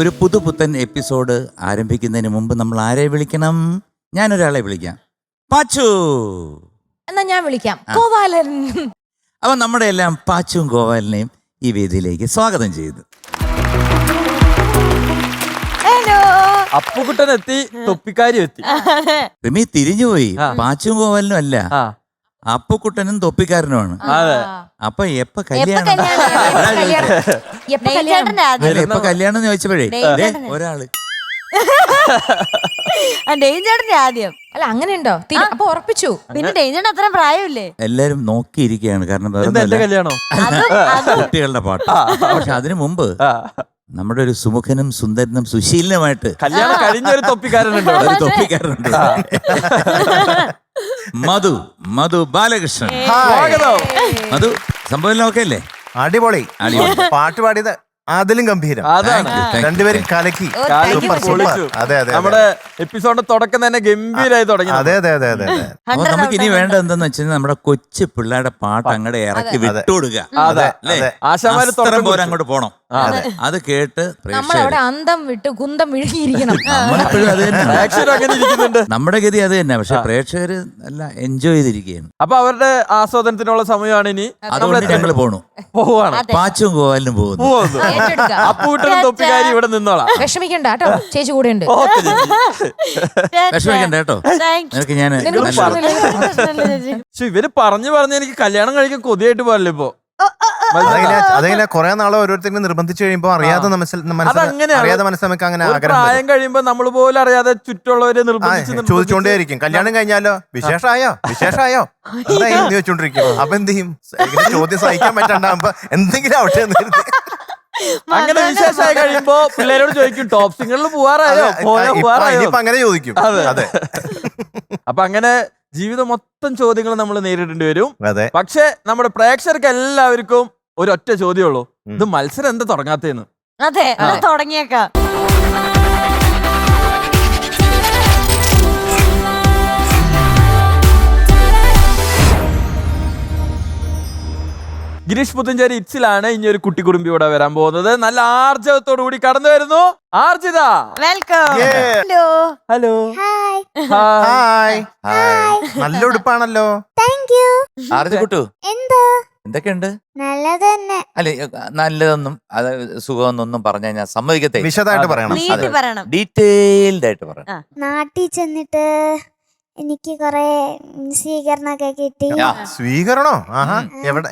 ഒരു പുതുപുത്തൻ എപ്പിസോഡ് ആരംഭിക്കുന്നതിന് മുമ്പ് നമ്മൾ ആരെ വിളിക്കണം? ഞാനൊരാളെ വിളിക്കാം. പാച്ചു. എന്നാ ഞാൻ വിളിക്കാം. ഗോപാലൻ. അപ്പൊ നമ്മുടെ എല്ലാം പാച്ചുവും ഗോപാലനെയും ഈ വേദിയിലേക്ക് സ്വാഗതം ചെയ്തു. അപ്പുകുട്ടൻ എത്തി, തൊപ്പിക്കാരി എത്തി. റിമി തിരിഞ്ഞുപോയി. പാച്ചുവും ഗോപാലനും അല്ല, അപ്പുക്കുട്ടനും തൊപ്പിക്കാരനുമാണ്. അപ്പൊ എപ്പ കല്യാണം എന്ന് ചോദിച്ചപ്പോഴേ ഒരാള് ഡേഞ്ചറിന്റെ ആദ്യം അല്ല അങ്ങനെയുണ്ടോ? അപ്പൊ ഉറപ്പിച്ചു. പിന്നെ ഡേഞ്ചറിന് അത്രയും പ്രായമില്ലേ? എല്ലാരും നോക്കിയിരിക്കുകയാണ്. കാരണം കല്യാണോ കുട്ടികളുടെ പാട്ട്. പക്ഷെ അതിനു മുമ്പ് നമ്മുടെ ഒരു സുമുഖനും സുന്ദരനും സുശീലനുമായിട്ട് കല്യാണം കഴിഞ്ഞൊരു തൊപ്പിക്കാരനുണ്ട്. ഒരു തൊപ്പിക്കാരനുണ്ട്. മധു ബാലകൃഷ്ണൻ. മധു, സംഭവം ഓക്കെ അല്ലേ? അടിപൊളി. പാട്ട് പാടിയത് അതിലും ഗംഭീരം. രണ്ടുപേരും കലക്കി. അതെ അതെ, നമ്മുടെ എപ്പിസോഡിന്റെ തുടക്കം തന്നെ ഗംഭീരമായി തുടങ്ങി. അതെ അതെ അതെ അതെ. അപ്പൊ നമുക്ക് ഇനി വേണ്ട എന്താന്ന് വെച്ചാൽ നമ്മുടെ കൊച്ചു പിള്ളേരുടെ പാട്ട് അങ്ങോട്ട് ഇറക്കി വിട്ടുകൊടുക്കുക. അങ്ങോട്ട് പോണം. അത് കേട്ട് നമ്മളവിടെ അന്തം വിട്ട് കുന്തം വിഴുകിയിരിക്കണം. നമ്മളെപ്പോഴും അത് ഇരിക്കുന്നുണ്ട്. നമ്മുടെ ഗതി അത് തന്നെ. പക്ഷെ പ്രേക്ഷകര് നല്ല എൻജോയ് ചെയ്തിരിക്കുകയാണ്. അപ്പൊ അവരുടെ ആസ്വാദനത്തിനുള്ള സമയമാണ് ഇനി. അതുകൊണ്ട് ഞങ്ങൾ പോവാണ്. പാച്ചും ഗോപാലിനും പോകുന്നു. അപ്പൂട്ടനും തൊപ്പിക്കാരി ഇവിടെ നിന്നോളാം. വിഷമിക്കണ്ട കേട്ടോ, ചേച്ചി കൂടെ ഉണ്ട്. വിഷമിക്കണ്ട കേട്ടോ. നിനക്ക് ഞാൻ ഇവര് പറഞ്ഞു എനിക്ക് കല്യാണം കഴിക്കാൻ കൊതിയായിട്ട് പോലല്ലോ ഇപ്പൊ. അതെങ്ങനെ കൊറേ നാളെ ഓരോരുത്തരും നിർബന്ധിച്ചു കഴിയുമ്പോ അറിയാതെ മനസ്സിലാക്കി അങ്ങനെ പ്രായം കഴിയുമ്പോ നമ്മൾ പോലും അറിയാതെ ചുറ്റുള്ളവരെ ചോദിച്ചോണ്ടേയിരിക്കും. കല്യാണം കഴിഞ്ഞാലോ വിശേഷമായോ എന്തായാലും ചോദിച്ചോണ്ടിരിക്കും. അപ്പൊ എന്ത് ചെയ്യും? ചോദ്യം സഹിക്കാൻ പറ്റാണ്ടാകുമ്പോ എന്തെങ്കിലും ആവട്ടെ. അങ്ങനെ വിശേഷമായി കഴിയുമ്പോ പിള്ളേരോട് ചോദിക്കും, ടോപ്പ് സിംഗറിൽ പോവാറായോ? അങ്ങനെ ചോദിക്കും. അതെ. അപ്പൊ അങ്ങനെ ജീവിതം മൊത്തം ചോദ്യങ്ങൾ നമ്മൾ നേരിടേണ്ടി വരും. അതെ. പക്ഷെ നമ്മുടെ പ്രേക്ഷകർക്ക് എല്ലാവർക്കും ഒരൊറ്റ ചോദ്യമുള്ളൂ, ഇത് മത്സരം എന്താ തുടങ്ങാത്തേന്ന്. അതെ, തുടങ്ങിയേക്കാം. ഗിരീഷ് പുത്തഞ്ചേരി ഇറ്റ്സിലാണ് ഇനി ഒരു കുട്ടി കുടുംബി ഇവിടെ വരാൻ പോകുന്നത്. നല്ല ആർജവത്തോടു കൂടി കടന്നു വരുന്നു ആർജിത. വെൽക്കം. ഹലോ. ഹായ്. നല്ല ഉടുപ്പാണല്ലോ. ആർജിക്കുട്ടു, എന്തൊക്കെയുണ്ട്? നല്ലതന്നെ. അല്ലെ, നല്ലതൊന്നും അത് സുഖമെന്നൊന്നും പറഞ്ഞാൽ ഞാൻ സമ്മതിക്കത്തെ. വിശദമായിട്ട് പറയണം. ഡീറ്റെയിൽഡ് ആയിട്ട് പറയണം. നാട്ടിൽ ചെന്നിട്ട് എനിക്ക് കൊറേ സ്വീകരണമൊക്കെ കിട്ടി. സ്വീകരണോ?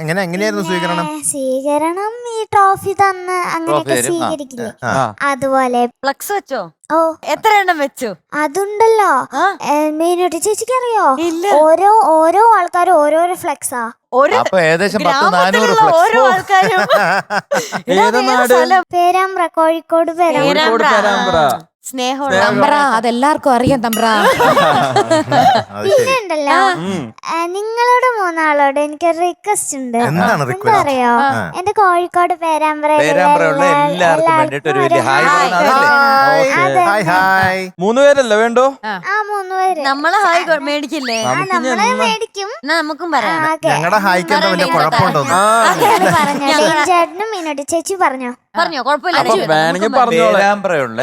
എങ്ങനെയായിരുന്നു സ്വീകരണം? സ്വീകരണം ഈ ട്രോഫി തന്ന് അങ്ങനെയൊക്കെ സ്വീകരിക്കില്ലേ, അതുപോലെ. ഫ്ലക്സ് വെച്ചോ? ഓ, എത്ര എണ്ണം വെച്ചു? അതുണ്ടല്ലോ. മീനുട്ടി ചേച്ചിക്ക് അറിയോ? ഓരോ ആൾക്കാരും ഓരോരോ ഫ്ലെക്സാ. അപ്പൊ ഏകദേശം 400 ഓരോ ആൾക്കാരും. പേരാമ്പ്ര, കോഴിക്കോട് പേരാമ്പ്ര. തമ്പ്ര, അതെല്ലാവർക്കും അറിയാം തമ്പ്ര. പിന്നെ ഉണ്ടല്ലോ, നിങ്ങളോട് മൂന്നാളോട് എനിക്കൊരു റിക്വസ്റ്റ് ഉണ്ട്. എന്താ അറിയോ? എന്റെ കോഴിക്കോട് പേരാമ്പ്രയുള്ള എല്ലാവർക്കും വേണ്ടിട്ട് ഒരു വലിയ ഹായ്. 3 പേരല്ലേ വേണ്ടോ? ആ, 3 പേര്. നമ്മള് ഹായ് മേടിക്കില്ലേ? നമ്മളെ മേടിക്കും. നമുക്കും പറയാം. ഞങ്ങളുടെ ഹായ്ക്ക് എന്താ വലിയ കുഴപ്പമുണ്ടോ? ചേട്ടനും മീനോട് ചേച്ചി പറഞ്ഞോ വേണമെങ്കിൽ പറഞ്ഞോളെ. പേരാമ്പ്രയുള്ള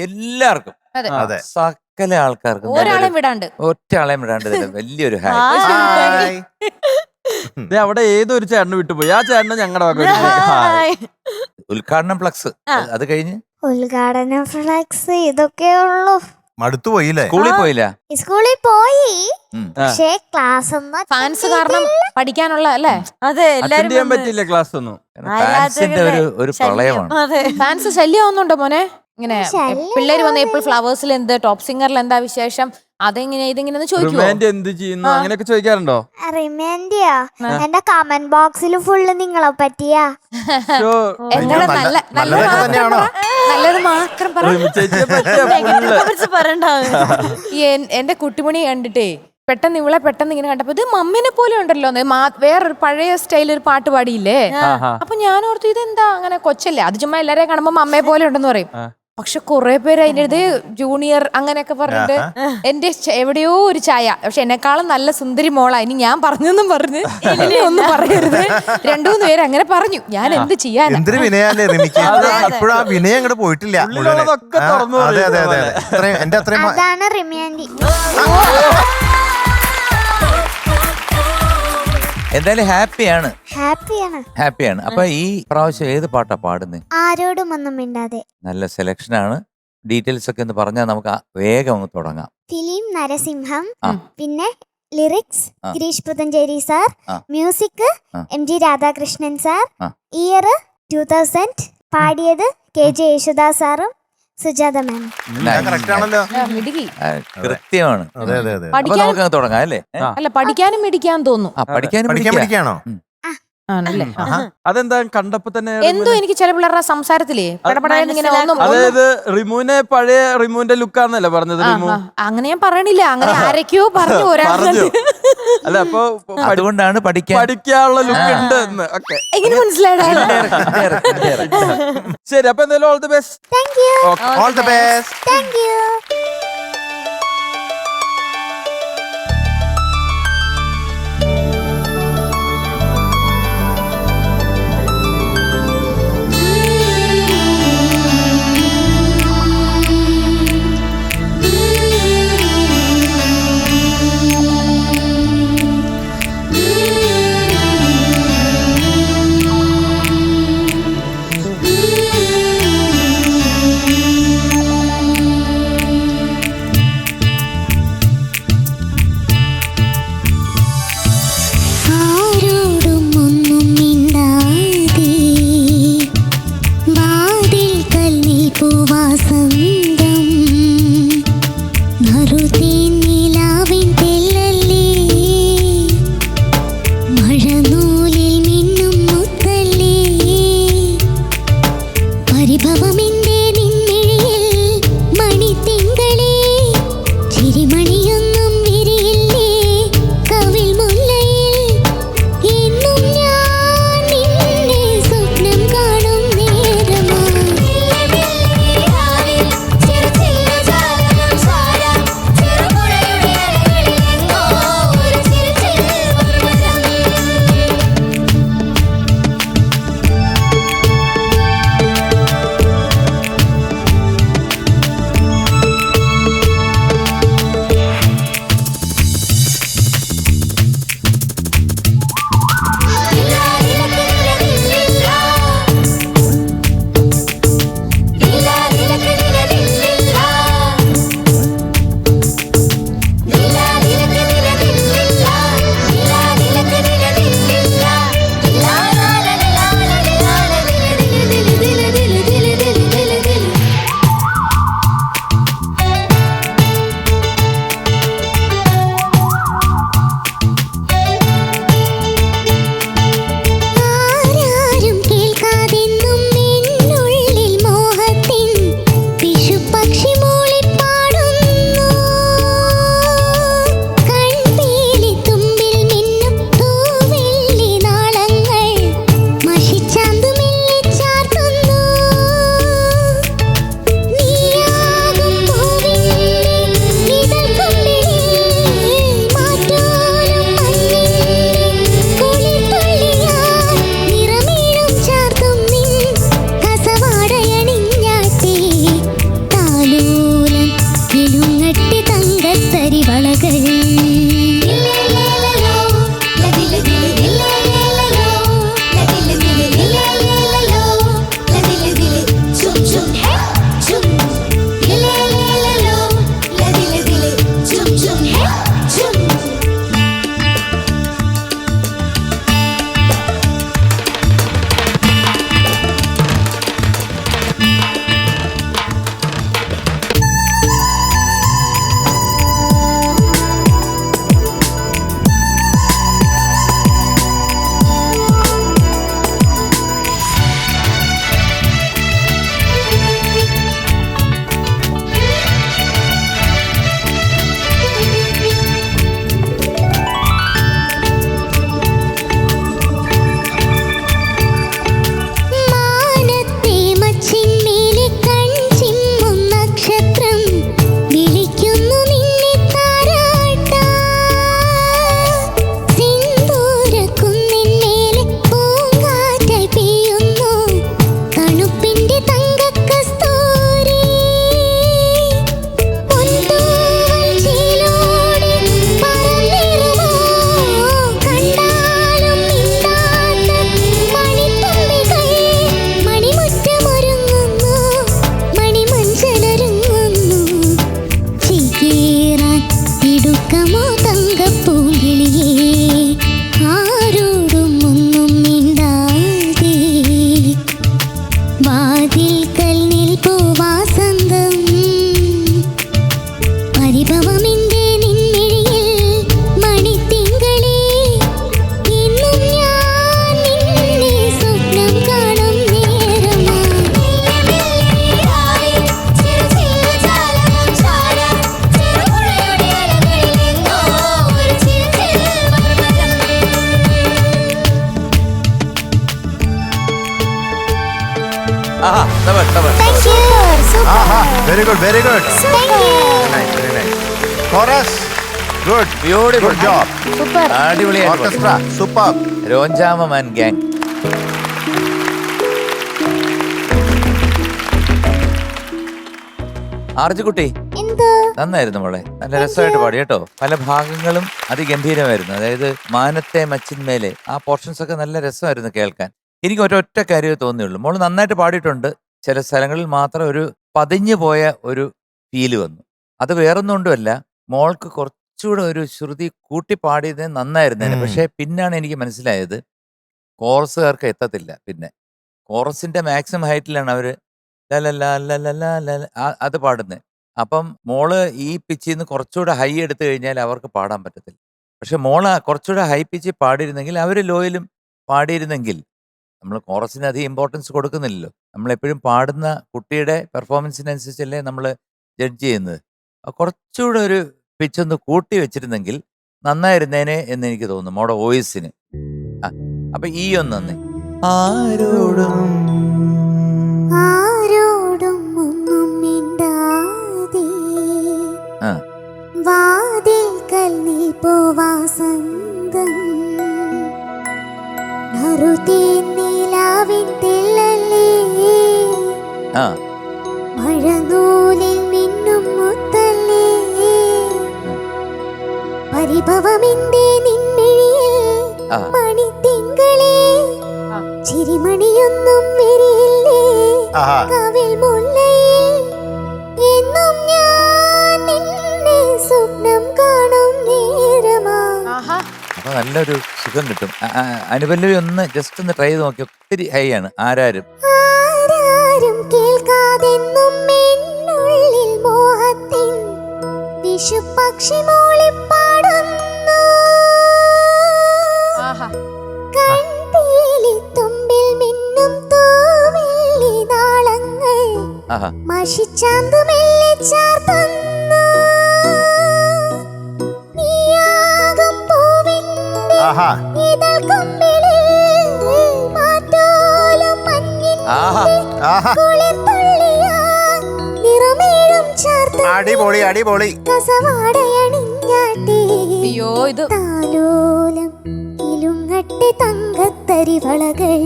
എല്ലാവർക്കും, സകല ആൾക്കാർക്കും, ഒരാളെയും വിടാണ്ട്, ഒറ്റയാളെയും വിടാണ്ട് വലിയൊരു ഹായ്. അവിടെ ഏതൊരു ചേട്ടന് വിട്ടുപോയി. ആ ചേട്ടന് ഞങ്ങളുടെ ഉദ്ഘാടനം ഫ്ലക്സ്, അത് കഴിഞ്ഞ് ഉദ്ഘാടന ഫ്ലക്സ് ഇതൊക്കെ ഉള്ളു. മടുത്തു പോയില്ലേ? സ്കൂളിൽ പോയി. പക്ഷേ ക്ലാസ് ഫാൻസ് കാരണം പഠിക്കാനുള്ള അല്ലേ? അതെ, അറ്റൻഡ് ചെയ്യാൻ പറ്റില്ല ക്ലാസ് ഒന്നും. ഫാൻസിന്റെ ഒരു പ്രളയമാണ്. ഫാൻസ് ശല്യമാവുന്നുണ്ടോ മോനെ? ഇങ്ങനെ പിള്ളേര് വന്ന് ഇപ്പോൾ ഫ്ലവേഴ്സിൽ എന്ത്, ടോപ്പ് സിംഗറിൽ എന്താ വിശേഷം, അതെങ്ങനെ ഇതെങ്ങനെ ചോദിക്കുമോ? എന്ത് ചെയ്യുന്നു അങ്ങനെയൊക്കെ ചോദിക്കാറുണ്ടോ? റിമൈൻഡിയോ? എന്റെ കമന്റ് ബോക്സിൽ ഫുള്ള് നിങ്ങളെ പറ്റിയാ. നല്ലത് മാത്രം എന്റെ കുട്ടിമണി കണ്ടിട്ടേ പെട്ടെന്ന് ഇങ്ങനെ കണ്ടപ്പോ ഇത് മമ്മിനെ പോലെ ഉണ്ടല്ലോ, വേറൊരു പഴയ സ്റ്റൈൽ ഒരു പാട്ട് പാടിയില്ലേ. അപ്പൊ ഞാൻ ഓർത്തു ഇതെന്താ അങ്ങനെ കൊച്ചല്ലേ, അത് ചുമ്മാ എല്ലാരെയും കാണുമ്പോ അമ്മയെ പോലെ ഉണ്ടെന്ന് പറയും. പക്ഷെ കുറെ പേര് അതിൻ്റെ അടുത്ത് ജൂനിയർ അങ്ങനെയൊക്കെ പറഞ്ഞിട്ട് എന്റെ എവിടെയോ ഒരു ചായ, പക്ഷെ എന്നെക്കാളും നല്ല സുന്ദരി മോളാ, ഇനി ഞാൻ പറഞ്ഞെന്നും പറഞ്ഞ് ഇനി ഒന്നും പറയരുത്. 2-3 പേര് അങ്ങനെ പറഞ്ഞു. ഞാൻ എന്ത് ചെയ്യാൻ? എന്തൊരു വിനയല്ലേ റിമിക്ക്, ഇപ്പോഴും ആ വിനയം അങ്ങോട്ട് പോയിട്ടില്ല. ഉള്ളിലുള്ളതൊക്കെ തുറന്നു അതെ അതെ അതെ പറയും. അതെ. എന്റെ അത്രയും അതാണ് റിമിയാൻഡി. എന്തായാലും ഹാപ്പിയാണ്. ഹാപ്പിയാണ്. അപ്പൊ ഈ പ്രാവശ്യം ഏത് പാട്ടാ പാടുന്നത്? ആരോടും ഒന്നും മിണ്ടാതെ. നല്ല സെലക്ഷനാണ്. ഡീറ്റെയിൽസ് ഒക്കെ ഒന്ന് പറഞ്ഞാൽ നമുക്ക് വേഗം അങ്ങ് തുടങ്ങാം. ഫിലിം നരസിംഹം, ആ. പിന്നെ ലിറിക്സ് ആ. ഗിരീഷ് പുത്തഞ്ചേരി സാർ, ആ. മ്യൂസിക് ആ. MG രാധാകൃഷ്ണൻ സാർ, ആ. ഇയർ 2000, പാടിയത് KJ യേശുദാസ് സാറും സുജാത മാം. കറക്റ്റ് ആണല്ലോ. മിടുക്കി. കൃത്യമാണ്. അതെ അതെ അതെ. അപ്പൊ പഠിക്കാൻ നമുക്ക് അങ്ങ് തുടങ്ങാം അല്ലേ? അല്ല, പഠിക്കാനും മിടിക്കാൻ തോന്നുന്നു. പഠിക്കാനും പഠിക്കാൻ പഠിക്കാം. പഠിക്കാണോ? ആണല്ലേ? അതെന്താ കണ്ടപ്പോ തന്നെ എന്തോ എനിക്ക് ചില പിള്ളേരുടെ സംസാരത്തിലേ പടപടാന്ന് ഇങ്ങനെ ഒന്നും അതായത് റിമുവിനെ പഴയ റിമുവിന്റെ ലുക്കാന്നല്ലേ പറഞ്ഞത്? റിമു അങ്ങനെ ഞാൻ പറയണില്ല, അങ്ങനെ ആരൊക്കെയോ പറഞ്ഞു ഒരാൾ. പറഞ്ഞു. അല്ല അപ്പൊ അതുകൊണ്ടാണ് പഠിക്കാനുള്ള ലുക്ക് ഉണ്ട് എന്ന്. ഓക്കെ, എങ്ങനെ മനസ്സിലായടാ? ശരി. അപ്പൊ എന്തായാലും all the best. Thank you. All the best. Thank you. Very good very good. Chorus good beautiful good job. Super. അടിപൊളിയായിട്ട് ഓർക്കസ്ട്ര സൂപ്പർ. രോഞ്ചാമ മാൻ ഗ്യാങ്. ആർജുകുട്ടി എന്ത് നന്നായിരുന്നു മോളെ, നല്ല രസമായിട്ട് പാടി കേട്ടോ. പല ഭാഗങ്ങളും അതിഗംഭീരമായിരുന്നു. അതായത് മാനത്തെ മച്ചിന്മേലെ ആ പോർഷൻസ് ഒക്കെ നല്ല രസമായിരുന്നു കേൾക്കാൻ. എനിക്ക് ഒരൊറ്റ കാര്യമേ തോന്നിയുള്ളൂ, മോള് നന്നായിട്ട് പാടിയിട്ടുണ്ട്. ചില സ്ഥലങ്ങളിൽ മാത്രം ഒരു പതിഞ്ഞു പോയ ഒരു ഫീല് വന്നു. അത് വേറൊന്നും കൊണ്ടുമല്ല, മോൾക്ക് കുറച്ചുകൂടെ ഒരു ശ്രുതി കൂട്ടി പാടിയത് നന്നായിരുന്നേനെ. പക്ഷെ പിന്നാണ് എനിക്ക് മനസ്സിലായത് കോറസുകാർക്ക് എത്തത്തില്ല. പിന്നെ കോറസിന്റെ മാക്സിമം ഹൈറ്റിലാണ് അവര് അത് പാടുന്നത്. അപ്പം മോള് ഈ പിച്ചിൽ നിന്ന് കുറച്ചുകൂടെ ഹൈ എടുത്തു കഴിഞ്ഞാൽ അവർക്ക് പാടാൻ പറ്റത്തില്ല. പക്ഷെ മോള് കുറച്ചുകൂടെ ഹൈ പിച്ചിൽ പാടിയിരുന്നെങ്കിൽ അവർ ലോയിലും പാടിയിരുന്നെങ്കിൽ, നമ്മൾ കോറസിന് അധികം ഇമ്പോർട്ടൻസ് കൊടുക്കുന്നില്ലല്ലോ. നമ്മളെപ്പോഴും പാടുന്ന കുട്ടിയുടെ പെർഫോമൻസിനനുസരിച്ചല്ലേ നമ്മൾ ജഡ്ജ് ചെയ്യുന്നത്. കുറച്ചുകൂടെ ഒരു പിച്ചൊന്ന് കൂട്ടി വെച്ചിരുന്നെങ്കിൽ നന്നായിരുന്നേനെ എന്ന് എനിക്ക് തോന്നുന്നു മോടെ വോയിസിന്. അപ്പൊ ഈ ഒന്ന് തന്നെ ആരോടും ആരോടും ഒന്നും മിണ്ടാതെ ആ വാതിൽക്കൽ നിൽപ്പു വാസന്തം നിലാവിൻ തെല്ലല്ലേ ആ മഴനൂലിൽ മിന്നും മുത്തല്ലേ പരിഭവമെന്തേ നിൻമിഴിയിൽ ആ. മണിത്തിങ്കളേ ചിരിമണിയൊന്നും വരില്ലേ ആഹാ. കവിൽ മുല്ലയിൽ എന്നും ഞാൻ നിന്നെ സ്വപ്നം കാണും നേരമാ. ആഹാ. അപ്പൊ നല്ലൊരു സുഖം കിട്ടും. അനുപല്ലവി ഒന്ന് ജസ്റ്റ് ഒന്ന് ട്രൈ ചെയ്ത് നോക്കി. ഒത്തിരി ഹൈ ആണ്. ആരാരും ആരാരും കേൾക്കാതെന്നും എന്നുള്ളിൽ മോഹത്തിൻ വിഷുപക്ഷി മൂളിപ്പാടുന്നു. ആഹാ. കൺപീലിത്തുമ്പിൽ മിന്നും തൂവെള്ളി നാളങ്ങൾ ആഹാ മഷിച്ചാന്തു മെല്ലെ ചാർത്തുന്നു. നീയാകും പൂവിന്റെ ആഹാ. ഇതൾക്കൊമ്പിളിൽ മാറ്റോലും മഞ്ഞിൻ ആഹാ ആഹാ. കുളിർത്തുള്ളിയാൽ നിറമേഴും ചാർത്തുന്നു. അടിപൊളി അടിപൊളി. കസവാടയണിഞ്ഞാട്ടേ അയ്യോ ഇത് താലോലം കിലുങ്ങട്ടെ തങ്കത്തരിവളകൾ.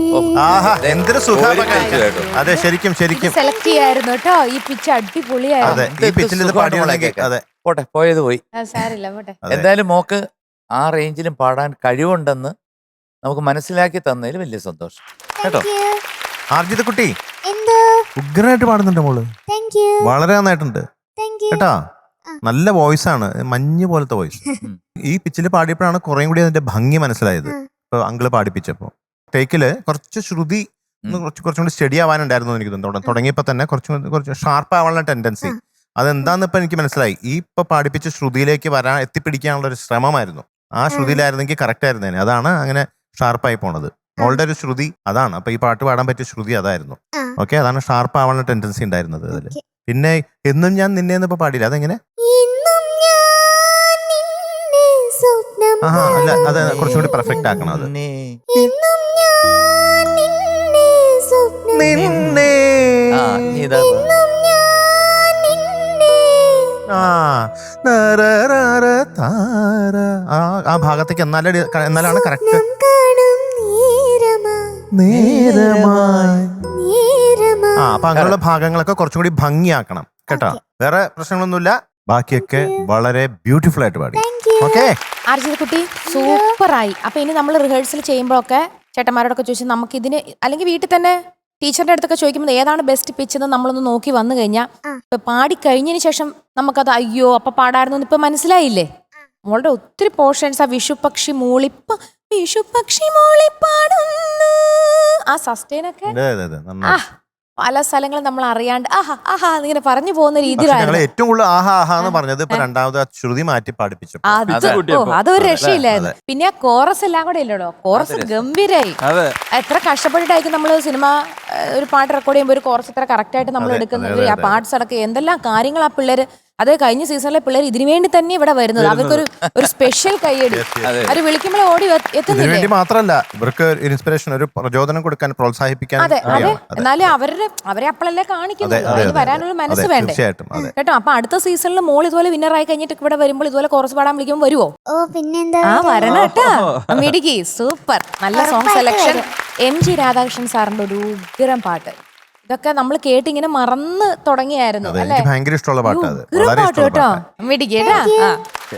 ആഹാ എന്തൊരു സുഖം. കേട്ടോ. അതെ ശരിക്കും ശരിക്കും. സെലക്ട് ചെയ്യായിരുന്നു കേട്ടോ. ഈ പിച്ച് അടിപൊളിയായിരുന്നു. അതെ ഈ പിച്ചിൽ ഇത് പാടിയുണ്ടെങ്കിൽ അതെ പോട്ടെ, പോയത് പോയി. സാരില്ല പോട്ടെ. അതെ. എന്തായാലും മോക്ക് ആ റേഞ്ചിലും പാടാൻ കഴിവുണ്ടെന്ന് നമുക്ക് മനസ്സിലാക്കി തന്നതിൽ വലിയ സന്തോഷം കേട്ടോ. Thank you. ആർജിത കുട്ടി എന്തോ ഉഗ്രനായിട്ട് പാടുന്നുണ്ട് മോള്. താങ്ക് യു വളരെ നന്നായിട്ടുണ്ട് താങ്ക് യു. കേട്ടാ. നല്ല വോയിസ് ആണ്, മഞ്ഞ് പോലത്തെ വോയിസ്. ഈ പിച്ചിൽ പാടിയപ്പോഴാണ് കുറേ കൂടി അതിന്റെ ഭംഗി മനസ്സിലായത്. ഇപ്പൊ അങ്കിള് പാടിപ്പിച്ചപ്പോ ടേക്കില് കുറച്ച് ശ്രുതി കുറച്ചും കൂടി സ്റ്റഡി ആവാനുണ്ടായിരുന്നു എനിക്ക് തോന്നുന്നു. തുടങ്ങിയപ്പോ തന്നെ കുറച്ച് ഷാർപ്പ് ആവാനുള്ള ടെൻഡൻസി. അതെന്താന്ന് ഇപ്പൊ എനിക്ക് മനസ്സിലായി. ഈ ഇപ്പൊ പാടിപ്പിച്ച ശ്രുതിയിലേക്ക് എത്തിപ്പിടിക്കാനുള്ള ഒരു ശ്രമമായിരുന്നു. ആ ശ്രുതിയിലായിരുന്നെങ്കിൽ കറക്റ്റ് ആയിരുന്നേനെ. അതാണ് അങ്ങനെ ഷാർപ്പായി പോണത്. മോളുടെ ഒരു ശ്രുതി അതാണ്. അപ്പൊ ഈ പാട്ട് പാടാൻ പറ്റിയ ശ്രുതി അതായിരുന്നു. ഓക്കെ, അതാണ് ഷാർപ്പ് ആവാനുള്ള ടെൻഡൻസി ഉണ്ടായിരുന്നത് അതില്. പിന്നെ എന്നും ഞാൻ നിന്നെ ഇപ്പൊ പാടില്ല, അതെങ്ങനെ? ഇന്നും ഞാൻ നിന്നെ സ്വപ്നം ആഹാ അല്ല, അത് കുറച്ചും കൂടി പെർഫെക്റ്റ് ആക്കണം. അത് ഇന്നും ഞാൻ നിന്നെ സ്വപ്നം നിന്നെ ആ ഇതാ ഇന്നും ഞാൻ നിന്നെ ആ ഭാഗത്തേക്ക് എന്നാലാണ് കറക്റ്റ്. സ്വപ്നം കാണും നേരമായി നേരമായി. അപ്പൊ അങ്ങനെയുള്ള ഭാഗങ്ങളൊക്കെ കുറച്ചും കൂടി ഭംഗിയാക്കണം കേട്ടോ. വേറെ പ്രശ്നങ്ങളൊന്നുമില്ല. ബാക്കിയൊക്കെ വളരെ ബ്യൂട്ടിഫുൾ ആയിട്ട് പാടി. ഓക്കെ ആർജിത കുട്ടി സൂപ്പറായി. അപ്പൊ ഇനി നമ്മൾ റിഹേഴ്സൽ ചെയ്യുമ്പോഴൊക്കെ ചേട്ടന്മാരോടൊക്കെ ചോദിച്ചു നമുക്ക് ഇതിന്, അല്ലെങ്കിൽ വീട്ടിൽ തന്നെ ടീച്ചറിന്റെ അടുത്തൊക്കെ ചോദിക്കുമ്പോൾ ഏതാണ് ബെസ്റ്റ് പിച്ച് എന്ന് നമ്മളൊന്ന് നോക്കി വന്നു കഴിഞ്ഞാൽ ഇപ്പൊ പാടി കഴിഞ്ഞതിന് ശേഷം നമുക്കത് അയ്യോ അപ്പൊ പാടായിരുന്നു ഇപ്പൊ മനസ്സിലായില്ലേ. മോളുടെ ഒത്തിരി പോർഷൻസ് ആ വിഷുപക്ഷി മൂളിപ്പാടുന്നു ആ സസ്റ്റൈനൊക്കെ പല സ്ഥലങ്ങളും നമ്മൾ അറിയാണ്ട് ആഹാ ആഹാ എന്നിങ്ങനെ പറഞ്ഞു പോകുന്ന രീതിയിലാണ്. ഏറ്റവും കൂടുതൽ ആഹാ ആഹാ എന്ന് പറഞ്ഞത് ഇപ്പൊ രണ്ടാമത് ആ ശ്രുതി മാറ്റി പാടിപ്പിച്ചു. അതൊരു രക്ഷയില്ലായിരുന്നു. പിന്നെ ആ കോറസ് എല്ലാം കൂടെ ഇല്ലടോ. കോറസ് ഗംഭീരായി. എത്ര കഷ്ടപ്പെട്ടിട്ടായിരിക്കും നമ്മള് സിനിമ ഒരു പാട്ട് റെക്കോർഡ് ചെയ്യുമ്പോൾ ഒരു കോറസ് ഇത്ര കറക്റ്റ് ആയിട്ട് നമ്മൾ എടുക്കുന്നത്. ആ പാർട്സ് അടക്കം എന്തെല്ലാം കാര്യങ്ങൾ ആ പിള്ളേര് അത് കഴിഞ്ഞ സീസണിലെ പിള്ളേർ ഇതിനു വേണ്ടി തന്നെ ഇവിടെ വരുന്നത്. അവർക്കൊരു ഒരു സ്പെഷ്യൽ കയ്യടി. അതെ. അവര് വിളിക്കുമ്പോൾ ഓടി ഇതിനു എത്തുന്നില്ലേ? വേണ്ടി മാത്രമല്ല, ഇവർക്ക് ഇൻസ്പിറേഷൻ, ഒരു പ്രചോദനം കൊടുക്കാൻ, പ്രോത്സാഹിപ്പിക്കാൻ അതെ അതെ. കൂടിയാണ്. അതെ. എന്നാലും അവരെ അപ്പോഴല്ലേ കാണിക്കുന്നത്. അതെ, അതെ, അതിന് അതെ, വരാനൊരു മനസ്സ് അതെ, വേണ്ടേ തീർച്ചയായിട്ടും, അതെ. കേട്ടോ. അപ്പൊ അടുത്ത സീസണിൽ മോൾ ഇതുപോലെ വിന്നറായി കഴിഞ്ഞിട്ട് ഇവിടെ വരുമ്പോൾ ഇതുപോലെ കോറസ് പാടാൻ വിളിക്കുമ്പോൾ വരുവോ? ഓ പിന്നെന്താ ആ വരണം കേട്ടാ. മിടുക്കി, സൂപ്പർ, നല്ല സോങ് ഉറപ്പായിട്ടും സെലക്ഷൻ. വരും. MG രാധാകൃഷ്ണൻ സാറിന്റെ ഒരു ഉഗ്രം പാട്ട്. ഇതൊക്കെ നമ്മൾ കേട്ടിങ്ങനെ മറന്ന് തുടങ്ങിയായിരുന്നു അതെ, അല്ലേ? എനിക്ക് ഭയങ്കര ഇഷ്ടമുള്ള പാട്ടാ അത്. ഉഗ്രം വളരെ പാട്ട് ഇഷ്ടമുള്ള കേട്ടോ. പാട്ടാ. മിടുക്കി കേട്ടാ. ആ.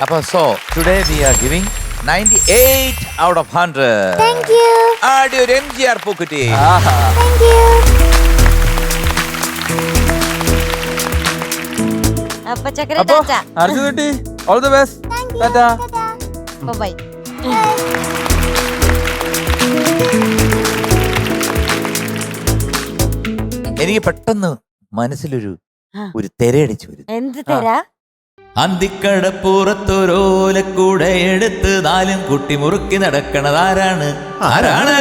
അപ്പൊ so today we are giving 98 out of 100. Thank you ആടി ഒരു MGR പൂക്കുറ്റി. Thank you. അപ്പൊ ചക്കര അപ്പൊ ടാറ്റ. അർജുൻ കുട്ടി, all the best. Tata. Bye. എനിക്ക് പെട്ടെന്ന് മനസ്സിലൊരു തിരയടിച്ചു വരും. എന്ത് തരാ? അന്തിക്കടപ്പുറത്തൊരോലക്കൂടെ എടുത്ത് നാലും കുട്ടി മുറുക്കി നടക്കണതാരാണ്? ആരാണ്?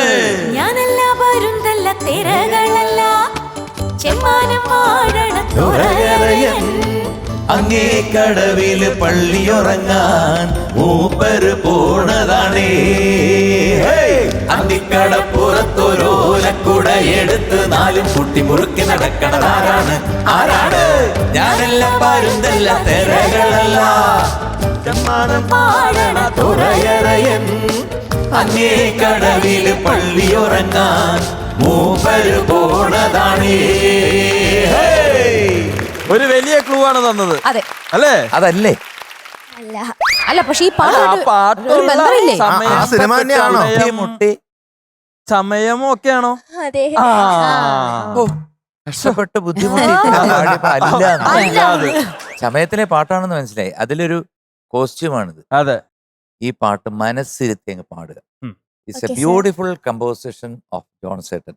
ഞാനല്ല വരുന്നല്ല തിരകളല്ല ചെമ്മാനം വാഴണ തുറയറയൻ അങ്ങേ കടവില് പള്ളിയുറങ്ങാൻ മൂപ്പര് പോണതാണേ. അന്തിക്കടപ്പുറത്തൊരോലക്കൂട എടുത്ത് നാലും കുട്ടി മുറുക്കി നടക്കണതാരാണ്? ആരാണ്? ഞാനല്ല പരുന്തല്ല തിരകളല്ല ചെമ്മാനം വാഴണ തുറയറയൻ അങ്ങേ കടവില് പള്ളിയുറങ്ങാൻ മൂപ്പര് പോണതാണേ. ഒരു വലിയ ക്ലൂ ആണ് തന്നത് അതെ അല്ലേ? അതല്ലേ അല്ല, പക്ഷെ ഈ ആ പാട്ട് പാട്ടുള്ള ഒരു ബന്ധമില്ലേ? സമയം, ആ സിനിമ തന്നെയാണോ? മുട്ടി സമയമോ ഒക്കെയാണോ? അതെ ആ. കഷ്ടപ്പെട്ട് ബുദ്ധിമുട്ടി പാടിയപ്പോ അല്ല. അല്ല അത്. സമയത്തിലെ പാട്ടാണെന്ന് മനസ്സിലായി. അതിലൊരു കോസ്റ്റ്യൂമാണിത്. അതെ. ഈ പാട്ട് മനസ്സിരുത്തി അങ്ങ് പാടുക. It's a Okay, sir. Beautiful composition of John സേട്ടൻ.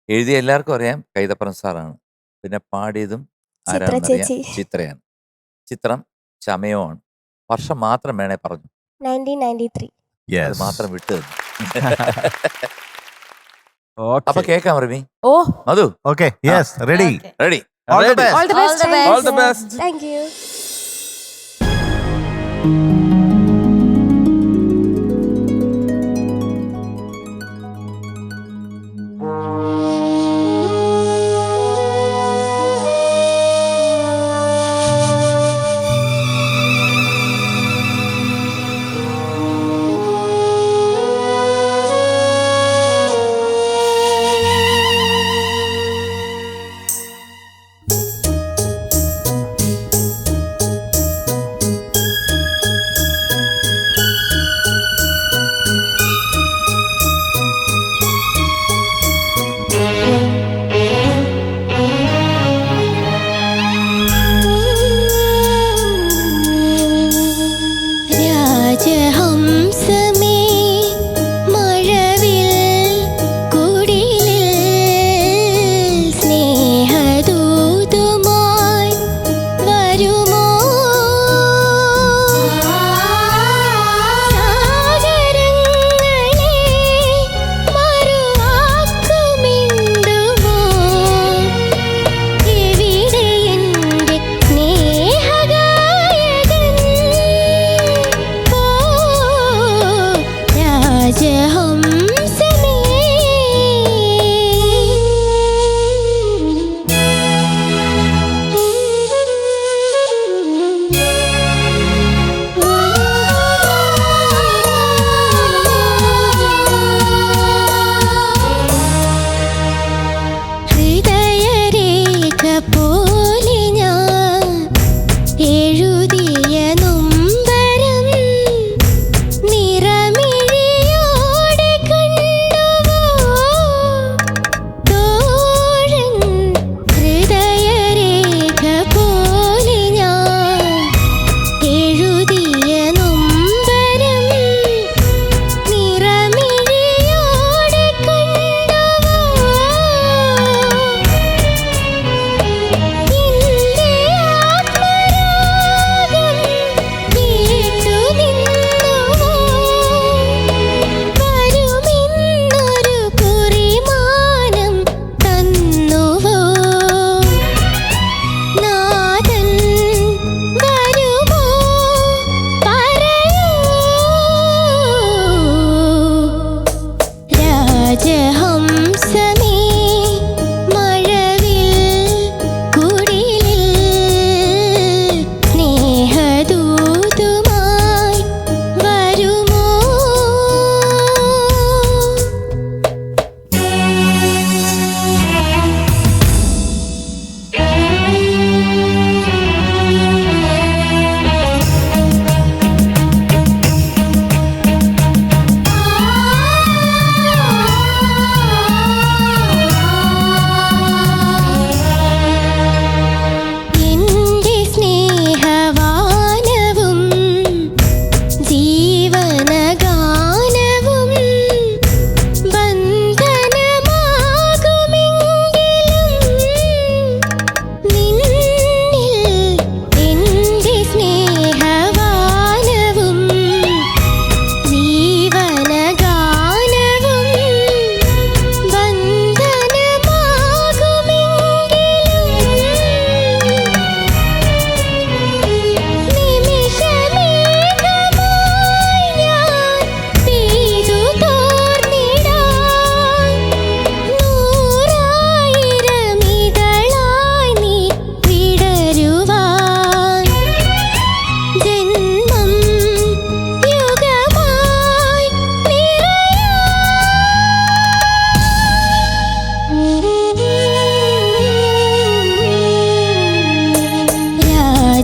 എഴുതിയ എല്ലാവർക്കും അറിയാം കൈതപ്പുറം സാറാണ്. പിന്നെ പാടിയതും ആരാണെന്നറിയാം, ചേച്ചി. ചിത്രയാണ്. ചിത്രം ചമയമാണ്. വർഷം മാത്രം വേണേ പറഞ്ഞു, 1993. അത് Yes. മാത്രം വിട്ടു തന്നു. Okay. അപ്പൊ കേക്കാം റിമി. ഓ, മധു Okay, yes, ready. Ready? All the Ready. best. all the best. All the best. Thank you.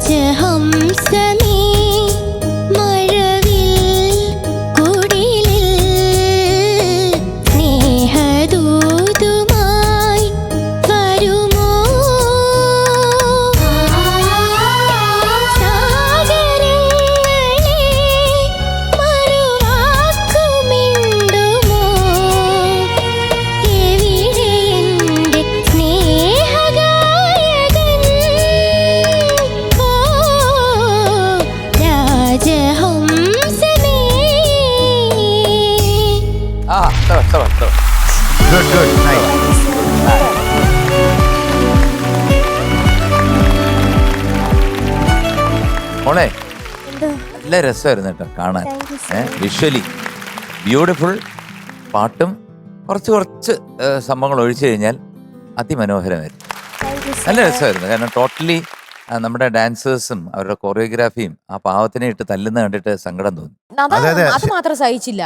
രാജഹംസമേ മഴവിൽ കുടിലിൽ സ്നേഹദൂതുമായി വരുമോ സാഗരങ്ങളെ മറുവാക്കുമിണ്ടുമോ എവിടെ എൻ്റെ സ്നേഹഗായകൻ ഓ രാജഹംസമേ ആ അത്ര ഗുഡ് ഗുഡ് നൈസ്. മോളെ എന്തോ നല്ല രസമായിരുന്നു കേട്ടോ കാണാൻ. Thank you sir. Visually beautiful, പാട്ടും കുറച്ച് സംഭവങ്ങൾ ഒഴിച്ചു കഴിഞ്ഞാൽ അതിമനോഹരമായിരുന്നു. താങ്ക് യു നല്ല സർ. രസമായിരുന്നു. കാരണം ടോട്ടലി നമ്മുടെ ഡാൻസേഴ്സും അവരുടെ കൊറിയോഗ്രാഫിയും ആ പാവത്തിനെ ഇട്ട് തല്ലുന്ന കണ്ടിട്ട് സങ്കടം തോന്നി. അതെ, അതെ. അത് മാത്രം സഹിച്ചില്ല.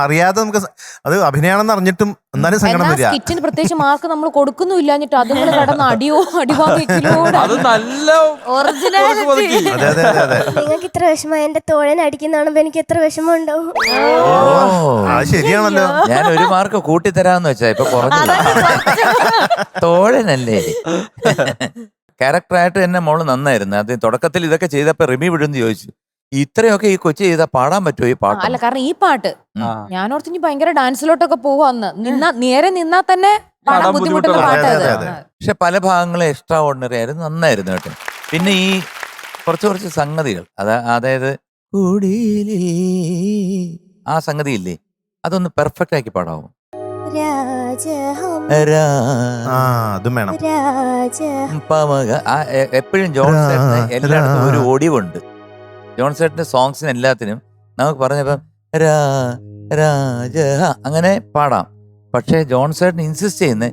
അറിയാതെ നമുക്ക് അത് അഭിനയാണെന്ന് അറിഞ്ഞിട്ടും എന്നാലും സങ്കടം എന്നാ വരിക. സ്കിറ്റിന് പ്രത്യേകിച്ച് മാർക്ക് നമ്മൾ കൊടുക്കുന്നില്ലാഞ്ഞിട്ട് അതുങ്ങൾ കടന്ന് അടിവാങ്ങിക്കലോട് അത് നല്ല Originality. ഒതുക്കി. അതെ അതെ അതെ അതെ. നിങ്ങൾക്ക് ഇത്ര വിഷമം എന്റെ തോഴൻ അടിക്കുന്നതാണുമ്പോ എനിക്ക് എത്ര വിഷമം ഉണ്ടാവും. അത് ശരിയാണല്ലോ. ഞാൻ ഒരു മാർക്ക് കൂട്ടിത്തരാന്ന് വെച്ചാ ഇപ്പൊ കുറഞ്ഞു. തോഴനല്ലേ. ക്യാരക്ടറായിട്ട് തന്നെ മോള് നന്നായിരുന്നു. അത് തുടക്കത്തിൽ ഇതൊക്കെ ചെയ്തപ്പോ റിമി വിടുന്ന് ചോദിച്ചു, ഇത്രയൊക്കെ ഈ കൊച്ചി ചെയ്താൽ പാടാൻ പറ്റുമോ ഈ പാട്ട്? അല്ല, കാരണം ഈ പാട്ട് ആ. ഞാൻ ഓർത്ത് ഇനി ഭയങ്കര ഡാൻസിലോട്ടൊക്കെ പോവാന്ന്. നേരെ നിന്നാ തന്നെ പാടാൻ പാടാൻ ബുദ്ധിമുട്ടുന്ന ബുദ്ധിമുട്ടുള്ള പാട്ട് അത്. അതെ, അതെ. പക്ഷെ പല ഭാഗങ്ങളും എക്സ്ട്രാ ഓർഡിനറി ആയിരുന്നു, നന്നായിരുന്നു കേട്ടോ. പിന്നെ ഈ കുറച്ച് സംഗതികൾ അതായത് കുടിലിൽ ആ സംഗതി ഇല്ലേ, അതൊന്ന് പെർഫെക്റ്റ് ആക്കി പാടാമോ? രാജഹം ആ അതും വേണം. എപ്പോഴും ജോൺ ചേട്ടന് എല്ലായിടത്തും ഒരു ഒടിവുണ്ട്. ജോൺ ചേട്ടന്റെ സോങ്സിന് എല്ലാത്തിനും നമുക്ക് പറഞ്ഞപ്പം രാജ അങ്ങനെ പാടാം. പക്ഷെ ജോൺ ചേട്ടൻ ഇൻസിസ്റ്റ് ചെയ്യുന്ന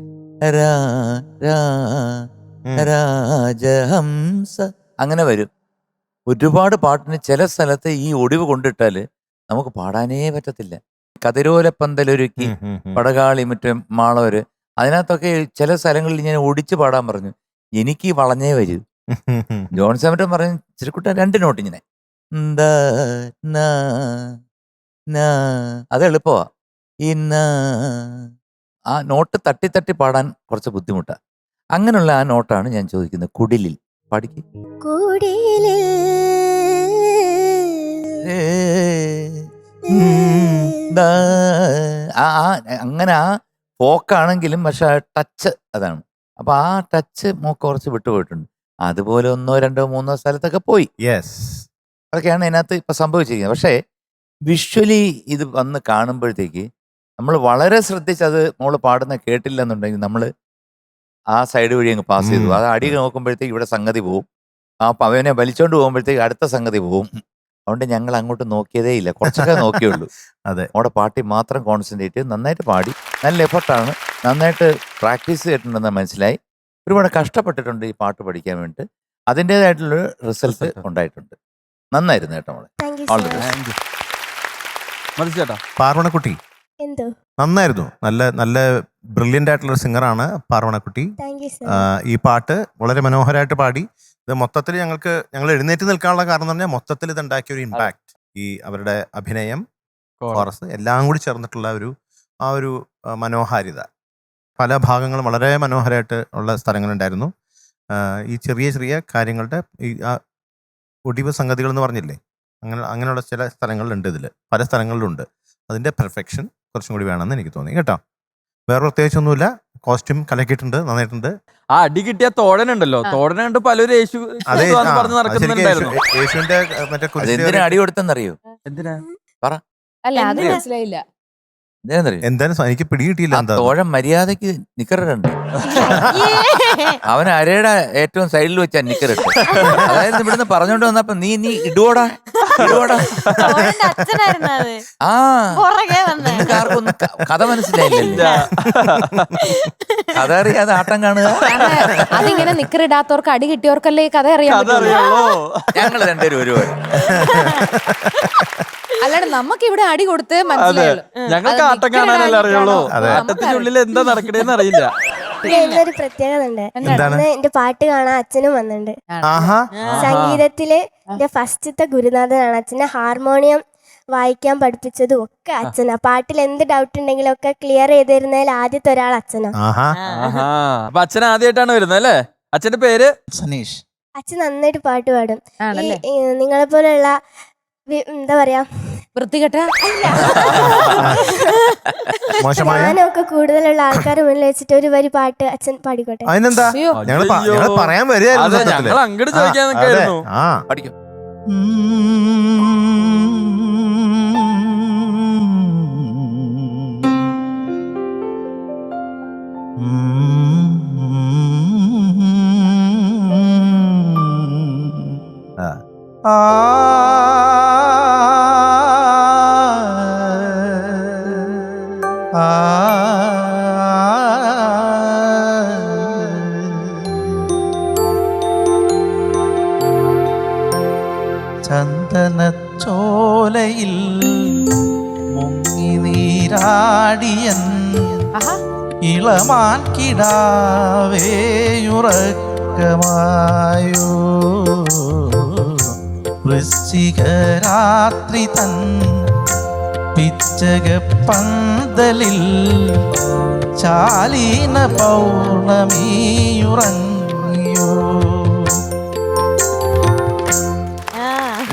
രാജഹംസ അങ്ങനെ വരും. ഒരുപാട് പാട്ടിന് ചില സ്ഥലത്ത് ഈ ഒടിവ് കൊണ്ടിട്ടാല് നമുക്ക് പാടാനേ പറ്റത്തില്ല. കതിരോലപ്പന്തലൊരുക്കി പടകാളി മറ്റേ മാളവര് അതിനകത്തൊക്കെ ചില സ്ഥലങ്ങളിൽ ഞാൻ ഒടിച്ച് പാടാൻ പറഞ്ഞു. എനിക്ക് വളഞ്ഞേ വരൂ. ജോൺ സാമറ്റൻ പറഞ്ഞു, ചിരിക്കുട്ടൻ 2 നോട്ട് ഇങ്ങനെ അത് എളുപ്പമാ. ഈ ആ നോട്ട് തട്ടി പാടാൻ കുറച്ച് ബുദ്ധിമുട്ടാണ്. അങ്ങനെയുള്ള ആ നോട്ടാണ് ഞാൻ ചോദിക്കുന്നത്. കുടിലിൽ പാടിക്ക്. കുടിലിൽ അങ്ങനെ ആ പോക്കാണെങ്കിലും പക്ഷെ ആ ടച്ച് അതാണ്. അപ്പൊ ആ ടച്ച് മോക്ക് കുറച്ച് വിട്ടുപോയിട്ടുണ്ട്. അതുപോലെ 1, 2, 3 സ്ഥലത്തൊക്കെ പോയി. യെസ്. അതൊക്കെയാണ് ഇതിനകത്ത് ഇപ്പൊ സംഭവിച്ചിരിക്കുന്നത്. പക്ഷേ വിഷ്വലി ഇത് വന്ന് കാണുമ്പോഴത്തേക്ക് നമ്മൾ വളരെ ശ്രദ്ധിച്ച് അത് മോള് പാടുന്ന കേട്ടില്ല എന്നുണ്ടെങ്കിൽ നമ്മൾ ആ സൈഡ് വഴി അങ്ങ് പാസ് ചെയ്തു. അത് അടി നോക്കുമ്പോഴത്തേക്ക് ഇവിടെ സംഗതി പോവും. ആ പവനെ വലിച്ചോണ്ട് പോകുമ്പോഴത്തേക്ക് അടുത്ത സംഗതി പോവും. അതുകൊണ്ട് ഞങ്ങൾ അങ്ങോട്ട് നോക്കിയതേ ഇല്ല, കുറച്ചൊക്കെ നോക്കിയുള്ളൂ. അതെ. അവിടെ പാട്ടി മാത്രം കോൺസെൻട്രേറ്റ് ചെയ്ത് നന്നായിട്ട് പാടി. നല്ല എഫർട്ടാണ്, നന്നായിട്ട് പ്രാക്ടീസ് ചെയ്തിട്ടുണ്ടെന്ന് മനസ്സിലായി. ഒരുപാട് കഷ്ടപ്പെട്ടിട്ടുണ്ട് ഈ പാട്ട് പഠിക്കാൻ വേണ്ടിയിട്ട്. അതിൻ്റെതായിട്ടുള്ളൊരു റിസൾട്ട് ഉണ്ടായിട്ടുണ്ട്. നന്നായിരുന്നു കേട്ടോ മോളെ. Thank you All the sir. best. മത്സ്യേട്ടാ പാർവണക്കുട്ടി എന്തോ നന്നായിരുന്നു. നല്ല ബ്രില്യൻ്റ് ആയിട്ടുള്ള സിംഗറാണ് പാർവണക്കുട്ടി. Thank you sir. ഈ പാട്ട് വളരെ മനോഹരമായിട്ട് പാടി. ഇത് മൊത്തത്തിൽ ഞങ്ങൾ എഴുന്നേറ്റ് നിൽക്കാനുള്ള കാരണം എന്ന് പറഞ്ഞാൽ മൊത്തത്തിൽ ഇത് ഉണ്ടാക്കിയ ഒരു ഇമ്പാക്ട്, ഈ അവരുടെ അഭിനയം, കോറസ് എല്ലാം കൂടി ചേർന്നിട്ടുള്ള ആ ഒരു മനോഹാരിത. പല ഭാഗങ്ങളും വളരെ മനോഹരമായിട്ട് ഉള്ള സ്ഥലങ്ങളുണ്ടായിരുന്നു. ഈ ചെറിയ കാര്യങ്ങളുടെ ഈ ഒടിവ് സംഗതികൾ എന്ന് പറഞ്ഞില്ലേ, അങ്ങനെയുള്ള ചില സ്ഥലങ്ങളിലുണ്ട്. പല സ്ഥലങ്ങളിലുണ്ട്. അതിൻ്റെ പെർഫെക്ഷൻ കുറച്ചും കൂടി വേണമെന്ന് എനിക്ക് തോന്നി കേട്ടോ. വേറെ പ്രത്യേകിച്ചൊന്നുമില്ല. കോസ്റ്റ്യൂം കലക്കിയിട്ടുണ്ട്, നന്നായിട്ടുണ്ട്. ആ അടി കിട്ടിയ തോടനുണ്ടല്ലോ, തോടനെ കണ്ട് പലരും യേശു അതെ, പറഞ്ഞ് നടക്കുന്നുണ്ടായിരുന്നു. യേശുവിന്റെ മറ്റേ അതെന്തിനാ അടി കൊടുത്തെന്നറിയോ? എന്തിനാ? അല്ല, അത് എന്ത്? മനസ്സിലായില്ല. എന്തിനാന്നറിയോ? എന്തായാലും എനിക്ക് പിടികിട്ടിയില്ല. ആ എന്താ തോഴൻ മര്യാദക്ക് നിക്കറുണ്ട്. അവൻ അരയുടെ ഏറ്റവും സൈഡിൽ വെച്ചാ നിക്കറിട്ട്. അതായത് ഇവിടുന്ന് പറഞ്ഞോണ്ട് വന്നപ്പോ നീ ഇടുവോടാ. തോഴന്റെ അച്ഛനായിരുന്നു അത്. ആ പുറകെ വന്നേ. നിങ്ങൾക്ക് ആർക്കൊന്നും കഥ മനസ്സിലായില്ലല്ലോ. കഥ അറിയാതെ ആട്ടം കാണുക. കാരണം അതിങ്ങനെ നിക്കറിടാത്തവർക്ക് അടി കിട്ടിയവർക്കല്ലേ ഈ കഥ അറിയാൻ പറ്റുള്ളൂ. അതറിയാലോ. ഞങ്ങൾ 2 പേരും ഒരുപാട്. അല്ലാണ്ട് നമുക്ക് ഇവിടെ അടി കൊടുത്ത് അതെ, മനസ്സിലായുള്ളൂ. ഞങ്ങൾക്ക് ആട്ടം കാണാനല്ലേ അറിയുള്ളൂ. ആട്ടത്തിനുള്ളിൽ എന്താ നടക്കണേന്ന് അറിയില്ല. ഇന്നൊരു പ്രത്യേകത ഉണ്ട്. എന്താണ്? ഇന്ന് എന്റെ പാട്ട് കാണാൻ അച്ഛനും വന്നിട്ടുണ്ട്. ആഹാ. സംഗീതത്തില് എന്റെ ഫസ്റ്റത്തെ ഗുരുനാഥനാണ്. അച്ഛനെ ഹാർമോണിയം വായിക്കാൻ പഠിപ്പിച്ചതും ഒക്കെ അച്ഛനാ. പാട്ടിൽ എന്ത് ഡൗട്ട് ഉണ്ടെങ്കിലും ഒക്കെ ക്ലിയർ ചെയ്ത് തരുന്നതിൽ ആദ്യത്തെ ഒരാൾ അച്ഛനാ. ആഹാ. അപ്പൊ അച്ഛൻ ആദ്യമായിട്ടാണ് വരുന്നത് അല്ലേ? അച്ഛന്റെ പേര് സനീഷ്. അച്ഛൻ നന്നായിട്ട് പാട്ട് പാടും. ആണല്ലേ? നിങ്ങളെ പോലെയുള്ള എന്താ പറയാ വൃത്തികെട്ട മോശമായ ഞാനൊക്കെ കൂടുതലുള്ള ആൾക്കാരെ മുന്നിൽ വെച്ചിട്ട് ഒരു വരി പാട്ട് അച്ഛൻ പാടിക്കോട്ടെ? അതിനെന്താ? അയ്യോ. ഞങ്ങള് പറയാൻ വരികയായിരുന്നു അതെ, സത്യത്തില്. ഞങ്ങൾ അങ്ങോട്ട് ചോദിക്കാൻ അതെ. നിൽക്കായിരുന്നു. ആ പഠിക്കും. ചന്ദനച്ചോലയിൽ മുങ്ങി നീരാടിയൻ ആഹാ. ഇളമാൻ കിടാവേയുറക്കമായോ വൃശ്ചികരാത്രി തൻ പിച്ചകപ്പന്തലിൽ ചാലീന പൗർണമിയുറങ്ങിയോ.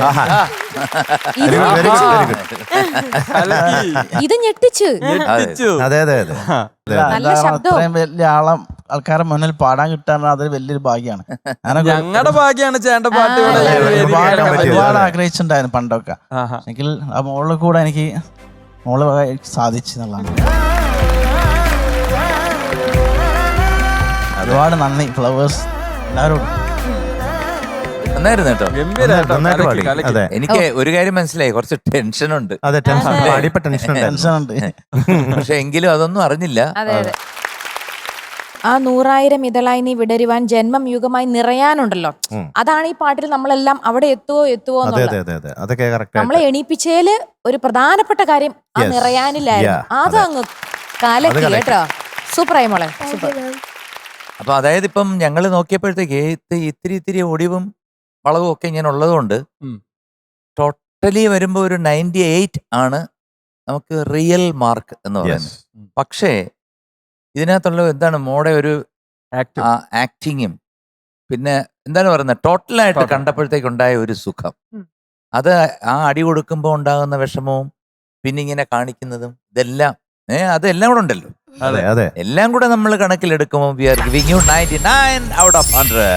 ആഹാ. ഇത് Very good, very good, very good. കലക്കി. ഇത് ഞെട്ടിച്ചു. ഞെട്ടിച്ചു. അതെ അതെ അതെ. നല്ല ശബ്ദവും. അത്രയും വലിയ ആൾക്കാരെ മുന്നിൽ പാടാൻ കിട്ടാൻ അതൊരു വലിയൊരു ഭാഗ്യമാണ്. ഞങ്ങളുടെ ഭാഗ്യാണ് ചേട്ടന്റെ പാട്ട് ഇവിടെ അതെ, ഈ വേദിയിൽ ഒരുപാട് കേൾക്കാൻ പറ്റിയത്. പറ്റിയത്. ഒരുപാട് ആഗ്രഹിച്ചിട്ടുണ്ടായിരുന്നു പണ്ടൊക്കെ. ആഹാ. എങ്കിൽ ആ മോളിൽ കൂടെ എനിക്ക് സാധിച്ചു എന്നുള്ളതാണ്. ഒരുപാട് നന്ദി ഫ്ലവേഴ്സ് എല്ലാവരോടും. നന്നായിരുന്നു കേട്ടോ. ഗംഭീരാട്ടോ. നന്നായിട്ട് കലക്കി, പാടി. കലക്കി. അതെ എനിക്ക് ഒരു കാര്യം മനസ്സിലായി, കുറച്ച് ടെൻഷൻ ഉണ്ട്. അതെ. ടെൻഷൻ പാടിയപ്പോ ടെൻഷൻ ഉണ്ടായിരുന്നു. ടെൻഷനുണ്ട്. പക്ഷെ എങ്കിലും അതൊന്നും അറിഞ്ഞില്ല. അതെ അതെ. ആ 100,000 ഇതളായി നീ വിടരുവാൻ ജന്മം യുഗമായി നിറയാനുണ്ടല്ലോ, അതാണ് ഈ പാട്ടിൽ നമ്മളെല്ലാം അവിടെ എത്തുവോ അതെ എന്നുള്ളത്. അതെ അതെ അതെ. അതൊക്കെ കറക്റ്റ്. നമ്മളെ എണീപ്പിച്ചേല് ഒരു പ്രധാനപ്പെട്ട കാര്യം ആ Yes. നിറയാനില്ലായിരുന്നു. Yeah, അതങ്ങ് കാലക്കി അത് കേട്ടോ. സൂപ്പറായി മോളെ, സൂപ്പർ. അപ്പൊ അതായത് ഇപ്പം ഞങ്ങൾ നോക്കിയപ്പോഴത്തേക്ക് ഇത്തിരി ഒടിവും വളവും ഒക്കെ ഇങ്ങനെ ഉള്ളതുകൊണ്ട് ടോട്ടലി വരുമ്പോൾ ഒരു 98 ആണ് നമുക്ക് റിയൽ മാർക്ക് എന്ന് പറയുന്നത്. പക്ഷേ ഇതിനകത്തുള്ള എന്താണ് മോടെ ഒരു ആക്ടിങ്ങും പിന്നെ എന്താണ് പറയുന്നത് ടോട്ടലായിട്ട് കണ്ടപ്പോഴത്തേക്കുണ്ടായ ഒരു സുഖം, അത് ആ അടി കൊടുക്കുമ്പോൾ ഉണ്ടാകുന്ന വിഷമവും പിന്നെ ഇങ്ങനെ കാണിക്കുന്നതും ഇതെല്ലാം അതെല്ലാം കൂടെ ഉണ്ടല്ലോ. അതെ അതെ. എല്ലാം കൂടെ നമ്മൾ കണക്കിലെടുക്കുമ്പോൾ we are giving you 99 out of 100.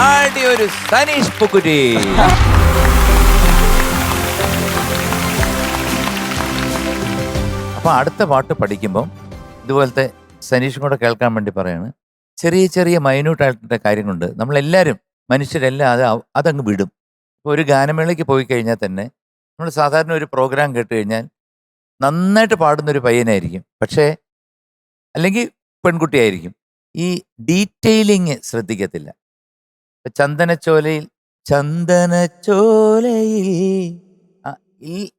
ആടി ഒരു സനീഷ് പുക്കുറ്റി. അപ്പൊ അടുത്ത പാട്ട് പഠിക്കുമ്പം ഇതുപോലത്തെ സനീഷും കൂടെ കേൾക്കാൻ വേണ്ടി പറയാണ്. ചെറിയ ചെറിയ മൈന്യൂട്ടായിട്ടുള്ള കാര്യങ്ങളുണ്ട്. നമ്മളെല്ലാവരും മനുഷ്യരെല്ലാം അതങ്ങ് വിടും. ഇപ്പോൾ ഒരു ഗാനമേളയ്ക്ക് പോയി കഴിഞ്ഞാൽ തന്നെ നമ്മൾ സാധാരണ ഒരു പ്രോഗ്രാം കേട്ട് കഴിഞ്ഞാൽ നന്നായിട്ട് പാടുന്നൊരു പയ്യനായിരിക്കും, പക്ഷേ അല്ലെങ്കിൽ പെൺകുട്ടിയായിരിക്കും. ഈ ഡീറ്റെയിലിങ് ശ്രദ്ധിക്കത്തില്ല. ചന്ദനച്ചോലയിൽ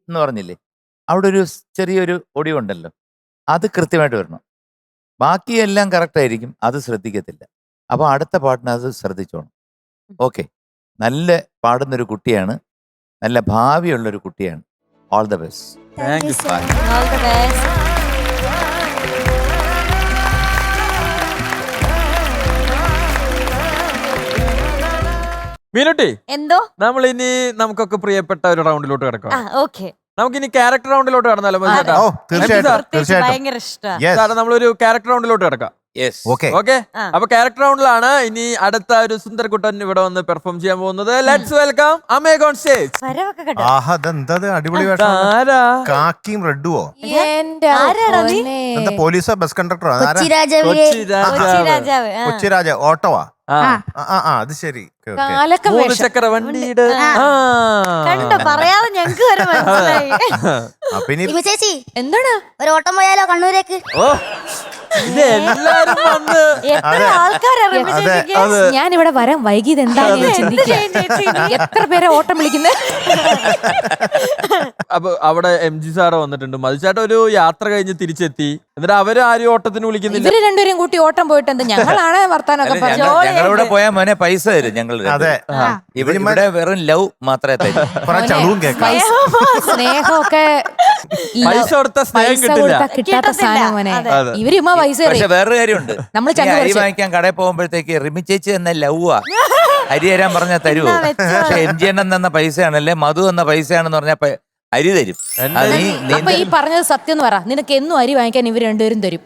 എന്ന് പറഞ്ഞില്ലേ, അവിടെ ഒരു ചെറിയൊരു ഒടിവുണ്ടല്ലോ, അത് കൃത്യമായിട്ട് വരണം. ബാക്കിയെല്ലാം കറക്റ്റായിരിക്കും, അത് ശ്രദ്ധിക്കത്തില്ല. അപ്പോൾ അടുത്ത പാട്ടിന് അത് ശ്രദ്ധിച്ചോണം. ഓക്കെ, നല്ല പാടുന്നൊരു കുട്ടിയാണ്, നല്ല ഭാവിയുള്ളൊരു കുട്ടിയാണ്. All the best. Thank you. All the best. Meenutty, എന്തോ നമ്മൾ ഇനി നമുക്കൊക്കെ പ്രിയപ്പെട്ട ഒരു റൗണ്ടിലോട്ട് കിടക്കാം. ഓക്കെ, നമുക്കിനി ക്യാരക്ടർ റൗണ്ടിലോട്ട് കടന്നാലോ? മതി ഓ തീർച്ചയായിട്ടും തീർച്ചയായിട്ടും. ഭയങ്കര ഇഷ്ട. Yes. ചേട്ടാ, നമ്മളൊരു ക്യാരക്ടർ റൗണ്ടിലോട്ട് കിടക്കാം. യെസ്. ഓക്കെ. ഓക്കെ, ആ. അപ്പൊ ക്യാരക്ടർ റൗണ്ടിലാണ് ഇനി അടുത്ത ഒരു സുന്ദരക്കുട്ടൻ ഇവിടെ വന്ന് പെർഫോം ചെയ്യാൻ പോകുന്നത്. ലെറ്റ്സ് വെൽക്കം അമേഗ് ഓൺ സ്റ്റേജ്. വരവൊക്കെ കേട്ടോ. ആഹാ, അതെന്താ അടിപൊളി വേഷം. ആരാ? കാക്കിയും റെഡുവോ? എന്റെ ആരാടാ നീ? പൊന്നേ. എന്താ പോലീസോ ബസ് കണ്ടക്ടറോ? കൊച്ചി രാജാവ്. കൊച്ചി രാജ ഓട്ടോവാ? ആ. അത് ശരി. Okay, okay. കാലക്കം 3 വേഷം. ചക്ര വണ്ടിയുടെ കണ്ടോ, പറയാതെ ഞങ്ങക്ക് വരെ മനസ്സിലായി. അപ്പൊ ഇനി ചേച്ചി എന്താണ് ഒരു ഓട്ടം പോയാലോ കണ്ണൂരേക്ക്? ഓ, ഇത് എല്ലാരും വന്ന് എത്ര ആൾക്കാരാ റിമി അതെ. ചേച്ചിക്ക്? ഞാൻ ഇവിടെ വരാൻ വൈകിയത് എന്താ ഞാൻ ചിന്തിക്കുക. എത്ര പേരെ ഓട്ടം വിളിക്കുന്നത്? അപ്പൊ അവിടെ MG സാറ് വന്നിട്ടുണ്ട്. മധുചേട്ടൻ ഒരു യാത്ര കഴിഞ്ഞ് തിരിച്ചെത്തി. എന്നിട്ട് അവര് ആരും ഓട്ടത്തിന് വിളിക്കുന്നില്ല. ഇവര് രണ്ടുപേരും കൂട്ടി ഓട്ടം പോയിട്ടുണ്ട്. ഞങ്ങളാണ് വർത്താനൊക്കെ അല്ല, പറഞ്ഞു. ഞങ്ങളോട് പോയാൽ മോനെ പൈസ തരും ഞങ്ങൾ. അതെ. ഇവിടെ വെറും ലവ് മാത്രമേ തരും. കുറെ ചളവും കേൾക്കാം. സ്നേഹമൊക്കെ പൈസ കൊടുത്ത സ്നേഹം പൈസ കിട്ടില്ല. കൊടുത്താ കിട്ടാത്ത സാധനം മോനെ. ഇവര് ഉമ്മ പൈസ പക്ഷെ വേറൊരു കാര്യമുണ്ട്. നമ്മള് ഈ അരി വാങ്ങിക്കാൻ കടയിൽ പോകുമ്പോഴത്തേക്ക് റിമി ചേച്ചി എന്ന ലവ്വാ അരി തരാൻ പറഞ്ഞാൽ തരുവോ? പക്ഷെ MG എണ്ണം തന്ന പൈസയാണല്ലേ, മധു എന്ന പൈസയാണെന്ന് പറഞ്ഞാൽ അരി തരും. അത് അപ്പൊ ഈ പറഞ്ഞത് സത്യം എന്ന് പറ. നിനക്ക് എന്നും അരി വാങ്ങിക്കാൻ ഇവർ രണ്ടുപേരും തരും.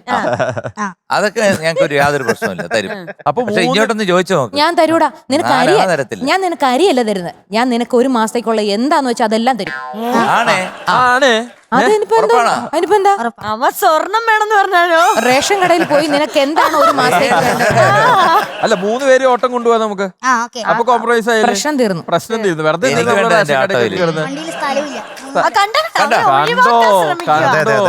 അതൊക്കെ ഞങ്ങൾക്ക് യാതൊരു പ്രശ്നമില്ല, തരും. അപ്പൊ പക്ഷെ ഇങ്ങോട്ടൊന്ന് ചോദിച്ചു നോക്ക്. ഞാൻ തരൂടാ. നിനക്ക് അരി തരത്തില്ല. ഞാൻ നിനക്ക് അരിയല്ല തരുന്നത്. ഞാൻ നിനക്ക് ഒരു മാസത്തേക്കുള്ള എന്താന്ന് വെച്ചാൽ അതെല്ലാം തരും. ആണേ ആണ്. അതിനിപ്പോ എന്താ? അതിനിപ്പോ എന്താ? അവ സ്വർണം വേണമെന്ന് പറഞ്ഞാലോ? റേഷൻ കടയിൽ പോയി നിനക്ക് എന്താണ് ഒരു മാസത്തേക്ക് വേണ്ടത്? അല്ല 3 പേര് ഓട്ടം കൊണ്ടുപോകാം നമുക്ക്. അപ്പൊ കോംപ്രമൈസ് ആയില്ലേ? പ്രശ്നം തീർന്നു. പ്രശ്നം തീർന്നു. വെറുതെ എനിക്ക് നമ്മള് വേണ്ട റേഷൻ എന്റെ കടയിൽ ആട്ടോയില്. കയറുന്നത്. കണ്ടോ കണ്ടോ കണ്ടോ.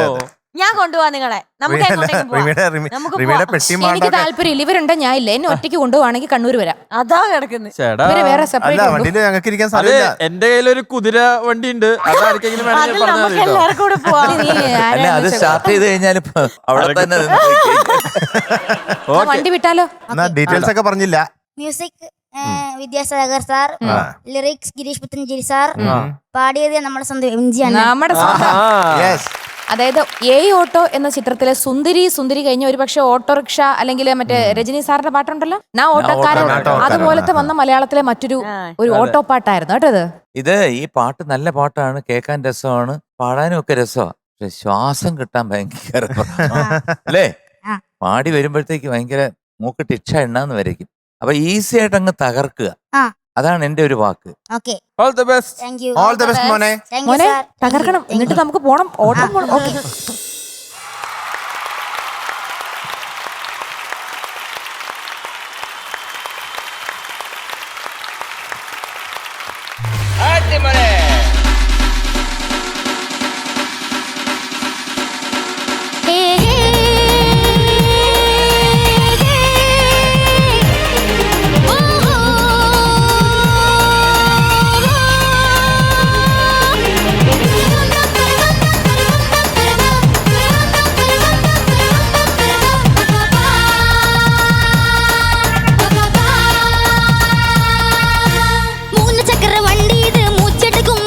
ഞാൻ കൊണ്ടുപോവാ നിങ്ങളെ. നമുക്ക് എങ്ങോട്ടേലും പോവാം. നമുക്ക് റിമിയുടെ പോവാം. പെട്ടിയും എനിക്ക് പാണ്ടൊക്കെ. താല്പര്യമില്ല. ഇവരുണ്ടോ ഞാൻ ഇല്ല. എന്നെ ഒറ്റയ്ക്ക് കൊണ്ടുപോവാണെങ്കിൽ കണ്ണൂർ വരാം. അതാ കിടക്കുന്നത്. ചേടാ, ഇവരെ വേറെ അല്ല സെപ്പറേറ്റ് വണ്ടിയില് ഞങ്ങൾക്ക് ഇരിക്കാൻ അതെ സ്ഥലമില്ല. എന്റെ കയ്യിലൊരു കുതിര വണ്ടി ഉണ്ട്. അതാർക്കെങ്കിലും അതിൽ വേണമെങ്കിൽ പറഞ്ഞാൽ നമുക്ക് മതി കേട്ടോ. എല്ലാവർക്കും കൂടെ പോവാം. അല്ല അത് സ്റ്റാർട്ട് ചെയ്ത് കഴിഞ്ഞാൽ അവിടെ തന്നെ നിന്ന് പോയി. വണ്ടി വിട്ടാലോ? എന്നാ ഡീറ്റെയിൽസ് ഒക്കെ പറഞ്ഞില്ല. Music Vidyasagar sir, lyrics Gireesh Puthenchery sir, പാടിയത് നമ്മുടെ സ്വന്തം MG ആണ്. നമ്മുടെ സ്വന്തം. യെസ്. അതായത് ഓട്ടോ എന്ന ചിത്രത്തിലെ സുന്ദരി സുന്ദരി കഴിഞ്ഞ ഒരു പക്ഷെ ഓട്ടോറിക്ഷ അല്ലെങ്കിൽ മറ്റേ രജനി സാറിന്റെ പാട്ടുണ്ടല്ലോ, നാ ഓട്ടോക്കാരൻ, ഓട്ടോക്കാരൻ. അതുപോലത്തെ വന്ന മലയാളത്തിലെ മറ്റൊരു ഒരു ഓട്ടോ പാട്ടായിരുന്നു കേട്ടോ ഇത്. ഇത് ഈ പാട്ട് നല്ല പാട്ടാണ്, കേൾക്കാൻ രസമാണ്, പാടാനും ഒക്കെ രസമാണ്. പക്ഷെ ശ്വാസം കിട്ടാൻ ഭയങ്കര പ്രശ്നമാണ്. അല്ലേ? പാടി വരുമ്പോഴത്തേക്ക് ഭയങ്കര മൂക്ക് ടിക്ഷ എണ്ണാന്ന് വരയ്ക്കും. അപ്പൊ ഈസി ആയിട്ട് അങ്ങ് തകർക്കുക, അതാണ് എന്റെ ഒരു വാക്ക്. Okay, All the best. Thank you. All the best മോനെ. താങ്ക് യു മോനെ സാർ. തകർക്കണം, എന്നിട്ട് നമുക്ക് പോണം, ഓട്ടം പോണം. ഓക്കെ. മൂന്ന് ചക്ര വണ്ടി ഇത് മൂച്ചെടുക്കും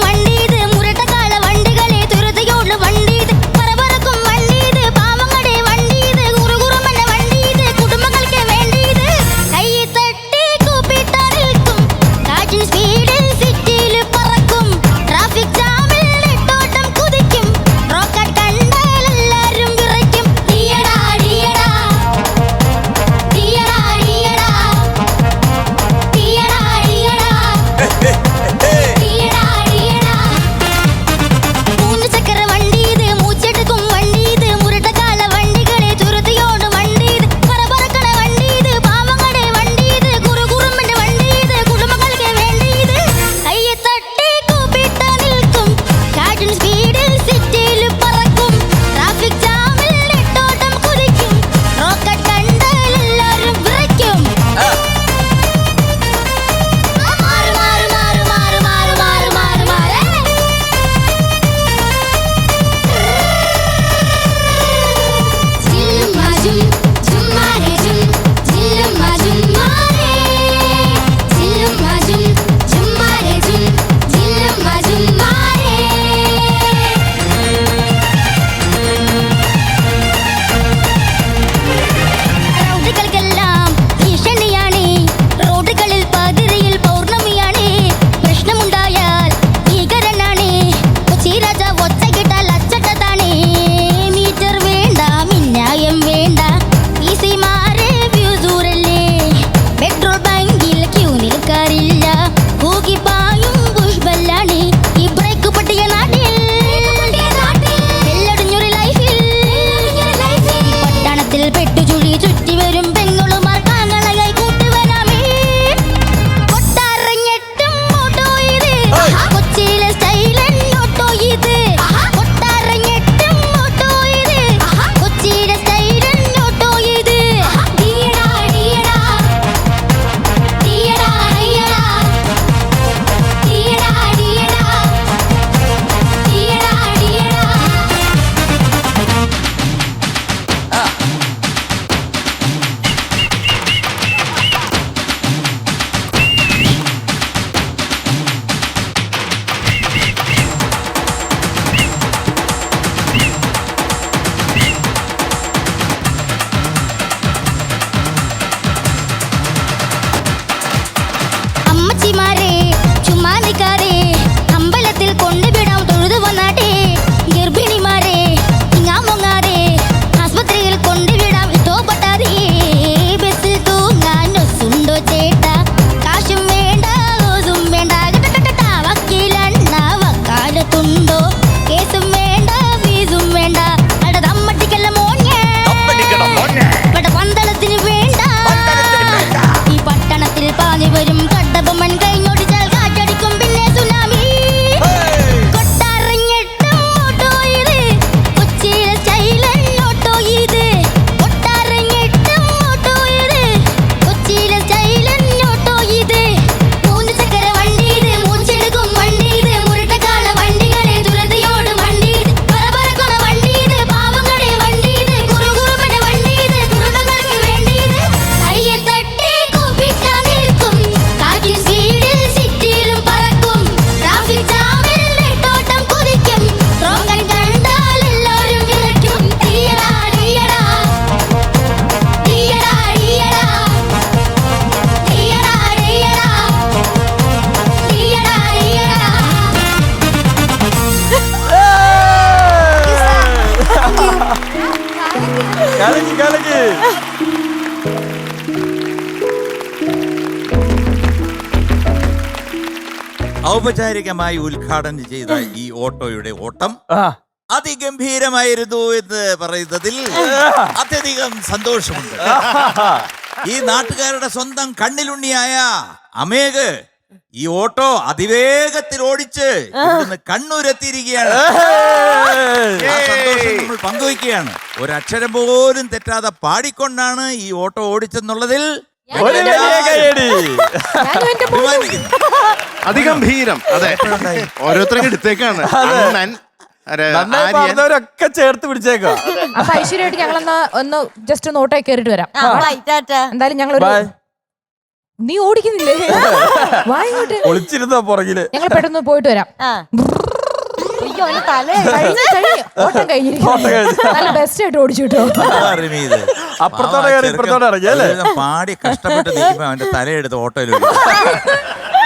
ഔപചാരികമായി ഉദ്ഘാടനം ചെയ്ത ഈ ഓട്ടോയുടെ ഓട്ടം ആ. അതിഗംഭീരമായിരുന്നു എന്ന് പറയുന്നതിൽ അത്യധികം സന്തോഷമുണ്ട്. ഈ നാട്ടുകാരുടെ സ്വന്തം കണ്ണിലുണ്ണിയായ അമേഘ് ഈ ഓട്ടോ അതിവേഗത്തിൽ ഓടിച്ച് ഇവിടുന്ന് കണ്ണൂരെത്തിയിരിക്കുകയാണ്. ആ സന്തോഷം നമ്മൾ പങ്കുവയ്ക്കുകയാണ്. ഒരക്ഷരം പോലും തെറ്റാതെ പാടിക്കൊണ്ടാണ് ഈ ഓട്ടോ ഓടിച്ചെന്നുള്ളതിൽ ഒരു വലിയ കയ്യടി. അഭിമാനിക്കുന്നു. അതിഗംഭീരം. അതെ, ഓരോരുത്തരും എടുത്തേക്കാണ്. അണ്ണൻ, നന്നായി ആര്യൻ. പറഞ്ഞവരൊക്കെ ചേർത്ത് പിടിച്ചേക്കാം. അപ്പൊ ഐശ്വര്യമായിട്ട് ഞങ്ങളൊന്ന് ഒന്ന് ജസ്റ്റ് ഒന്ന് ഓട്ടോ കയറിട്ട് വരാം. എന്തായാലും ഞങ്ങൾ ബൈ. നീ ഓടിക്കുന്നില്ലേ? വാ ഇങ്ങോട്ട്. ഒളിച്ചിരുന്ന പുറകില്. ഞങ്ങൾ പെട്ടെന്ന് പോയിട്ട് വരാം. ഓട്ടം കഴിഞ്ഞിരിക്കുന്നു. നല്ല ബെസ്റ്റ് ആയിട്ട് ഓടിച്ചു കിട്ടോ. അപ്പുറത്തോടെ കയറി ഇപ്പുറത്തോടെ ഇറങ്ങി അല്ലേ? പാടി കഷ്ടപ്പെട്ട് നിൽക്കുമ്പോ അവന്റെ തലയെടുത്ത് ഓട്ടോയിൽ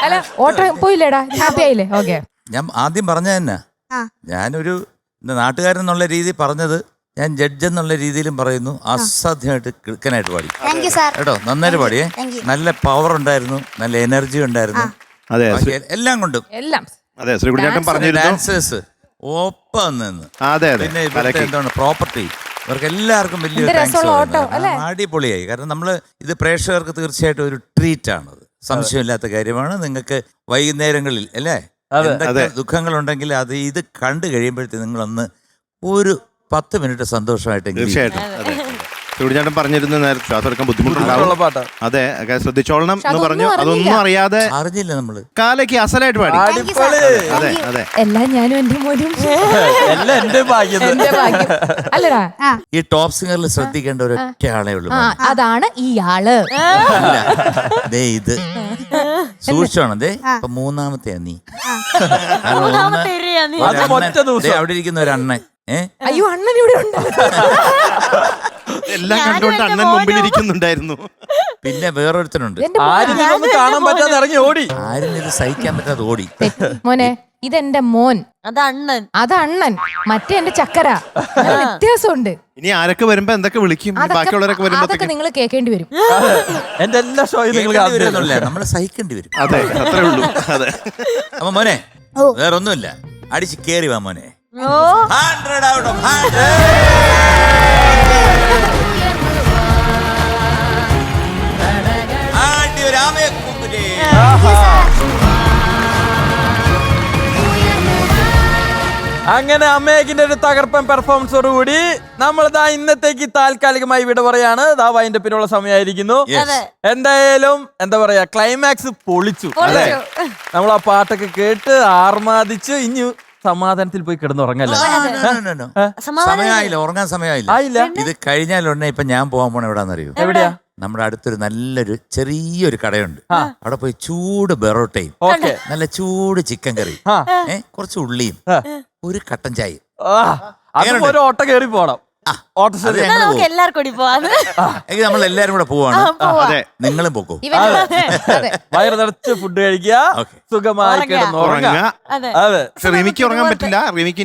അല്ല ഓട്ടോ പോയില്ലേടാ? ഹാപ്പി ആയില്ലേ? ഓക്കെ. ഞാൻ ആദ്യം പറഞ്ഞ തന്നെ, ഞാനൊരു നാട്ടുകാരൻ എന്നുള്ള രീതി പറഞ്ഞത് ഞാൻ ജഡ്ജ് എന്നുള്ള രീതിയിലും പറയുന്നു. അസാധ്യമായിട്ട് കിഴക്കനായിട്ട് പാടി കേട്ടോ. നന്നായിട്ട് പാടിയേ. നല്ല പവർ ഉണ്ടായിരുന്നു, നല്ല എനർജി ഉണ്ടായിരുന്നു. അതെ, എല്ലാം കൊണ്ടും എല്ലാം. അതെ, ശ്രീകുട്ടിച്ചേട്ടൻ പറഞ്ഞിരുന്നു. ഡാൻസേഴ്സ് ഒപ്പം നിന്ന്. അതെ, അതെ. പിന്നെ ഇവിടുത്തെ എന്താണ് പ്രോപ്പർട്ടി, ഇവർക്ക് എല്ലാവർക്കും വലിയൊരു താങ്ക്സ്. അടിപൊളിയായി. കാരണം നമ്മള് ഇത് പ്രേക്ഷകർക്ക് തീർച്ചയായിട്ടും ഒരു ട്രീറ്റ് ആണത്, സംശയമില്ലാത്ത കാര്യമാണ്. നിങ്ങൾക്ക് വൈകുന്നേരങ്ങളിൽ അല്ലേ എന്തൊക്കെ ദുഃഖങ്ങളുണ്ടെങ്കിൽ അത് ഇത് കണ്ടു കഴിയുമ്പോഴത്തേക്ക് നിങ്ങളൊന്ന് ഒരു 10 മിനിറ്റ് സന്തോഷമായിട്ട്. തീർച്ചയായിട്ടും. അതെ, ശ്രീകുട്ടിച്ചേട്ടൻ പറഞ്ഞിരുന്നു നേരത്തെ ശ്വാസം എടുക്കാൻ ബുദ്ധിമുട്ടുണ്ടാവും. അതെ, ശ്രദ്ധിച്ചോളണം എന്ന് പറഞ്ഞു. അതൊന്നും അറിയാതെ അറിഞ്ഞില്ല നമ്മള്. കാലയ്ക്ക് അസലായിട്ട് പാടി. അതെ, അതെ. എല്ലാം ഞാനും എന്റെ മോനും. എല്ലാം എന്റെ ഭാഗ്യം. അല്ലടാ, ഈ ടോപ്പ് സിംഗറിൽ ശ്രദ്ധിക്കേണ്ട ഒരൊറ്റ ആളേ ഉള്ളൂ. അതാണ് ഈ ആള്. ദേ ഇത് സൂക്ഷിച്ചോണം. ദേ ഇപ്പൊ മൂന്നാമത്തെയാ നീ. അവിടെ ഇരിക്കുന്ന ഒരു അണ്ണൻ. അയ്യോ, അണ്ണൻ ഇവിടെ ഉണ്ട്. എല്ലാം കണ്ടുകൊണ്ട് അണ്ണൻ മുമ്പിൽ ഇരിക്കുന്നുണ്ടായിരുന്നു. പിന്നെ വേറൊരുത്തനുണ്ട്. ആരും ഇതൊന്നും കാണാൻ പറ്റാതെ ഇറങ്ങി ഓടി. ആരും ഇത് സഹിക്കാൻ പറ്റാതെ ഓടി. മോനെ, ഇതെന്റെ മോൻ. അത് അണ്ണൻ. മറ്റേ എന്റെ ചക്കര. വ്യത്യാസമുണ്ട്. ഇനി ആരൊക്കെ വരുമ്പോ എന്തൊക്കെ വിളിക്കും? ബാക്കിയുള്ളവരൊക്കെ അതൊക്കെ നിങ്ങൾ കേൾക്കേണ്ടി വരും. എന്റെ എല്ലാ ഷോയും നമ്മള് സഹിക്കേണ്ടി വരും. അതെ, അത്രേ ഉള്ളൂ. അതെ. അപ്പൊ മോനെ, വേറൊന്നുമില്ല, അടിച്ച് കേറി വാ മോനെ. 100 out of 100. അങ്ങനെ അമേഘിന്റെ ഒരു തകർപ്പൻ പെർഫോമൻസോടുകൂടി നമ്മളിതാ ഇന്നത്തേക്ക് താൽക്കാലികമായി വിട പറയാണ്. ഇതാ അതിന്റെ പിന്നുള്ള സമയമായിരിക്കുന്നു. എന്തായാലും എന്താ പറയാ, ക്ലൈമാക്സ് പൊളിച്ചു. അതെ, നമ്മൾ ആ പാട്ടൊക്കെ കേട്ട് ആർമാദിച്ച് ഇനി സമാധാനത്തിൽ പോയി കിടന്നുറങ്ങല്ല. സമയമായില്ല, ഉറങ്ങാൻ സമയമായില്ല. ഇത് കഴിഞ്ഞാലുടനെ ഇപ്പൊ ഞാൻ പോകാൻ പോണ എവിടാന്നറിയോ? എവിടെയാ? നമ്മുടെ അടുത്തൊരു നല്ലൊരു ചെറിയൊരു കടയുണ്ട്. അവിടെ പോയി ചൂട് ബെറോട്ടയും നല്ല ചൂട് ചിക്കൻ കറി, കുറച്ച് ഉള്ളിയും ഒരു കട്ടൻ ചായ. ഒരു ഓട്ട കയറി പോണം. നമ്മൾ എല്ലാരും കൂടെ പോവാണ്. നിങ്ങളും പോക്കോ. വയറ് നിറച്ച് ഫുഡ് കഴിക്കുക, സുഖമായി കിടന്നുറങ്ങുക. അതെ, റിമിക്ക് ഉറങ്ങാൻ പറ്റില്ല. റിമിക്ക്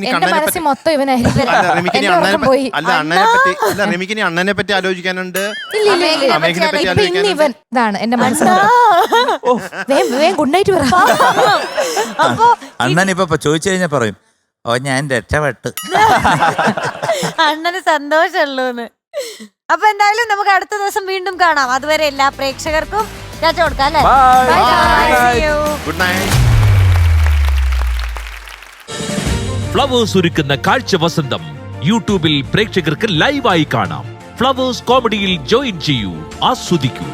അണ്ണനെ പറ്റി ആലോചിക്കാനുണ്ട്. അമേഘിനെ പറ്റി ആലോചിക്കാനുണ്ട്. എന്റെ മനസ്സിൽ ഗുഡ് നൈറ്റ് പറ. അണ്ണൻ ഇപ്പൊ ചോദിച്ചു കഴിഞ്ഞാൽ പറയും, ഓ ഞാൻ രക്ഷപ്പെട്ട്. അണ്ണന് സന്തോഷമുള്ളൂന്ന്. അപ്പൊ എന്തായാലും നമുക്ക് അടുത്ത ദിവസം വീണ്ടും കാണാം. അതുവരെ എല്ലാ പ്രേക്ഷകർക്കും ചാച്ച കൊടുക്കാം അല്ലേ? Good night. ഫ്ലവേഴ്സ് ഒരുക്കുന്ന കാഴ്ച വസന്തം യൂട്യൂബിൽ പ്രേക്ഷകർക്ക് ലൈവായി കാണാം. ഫ്ലവേഴ്സ് കോമഡിയിൽ ജോയിൻ ചെയ്യൂ, ആസ്വദിക്കൂ.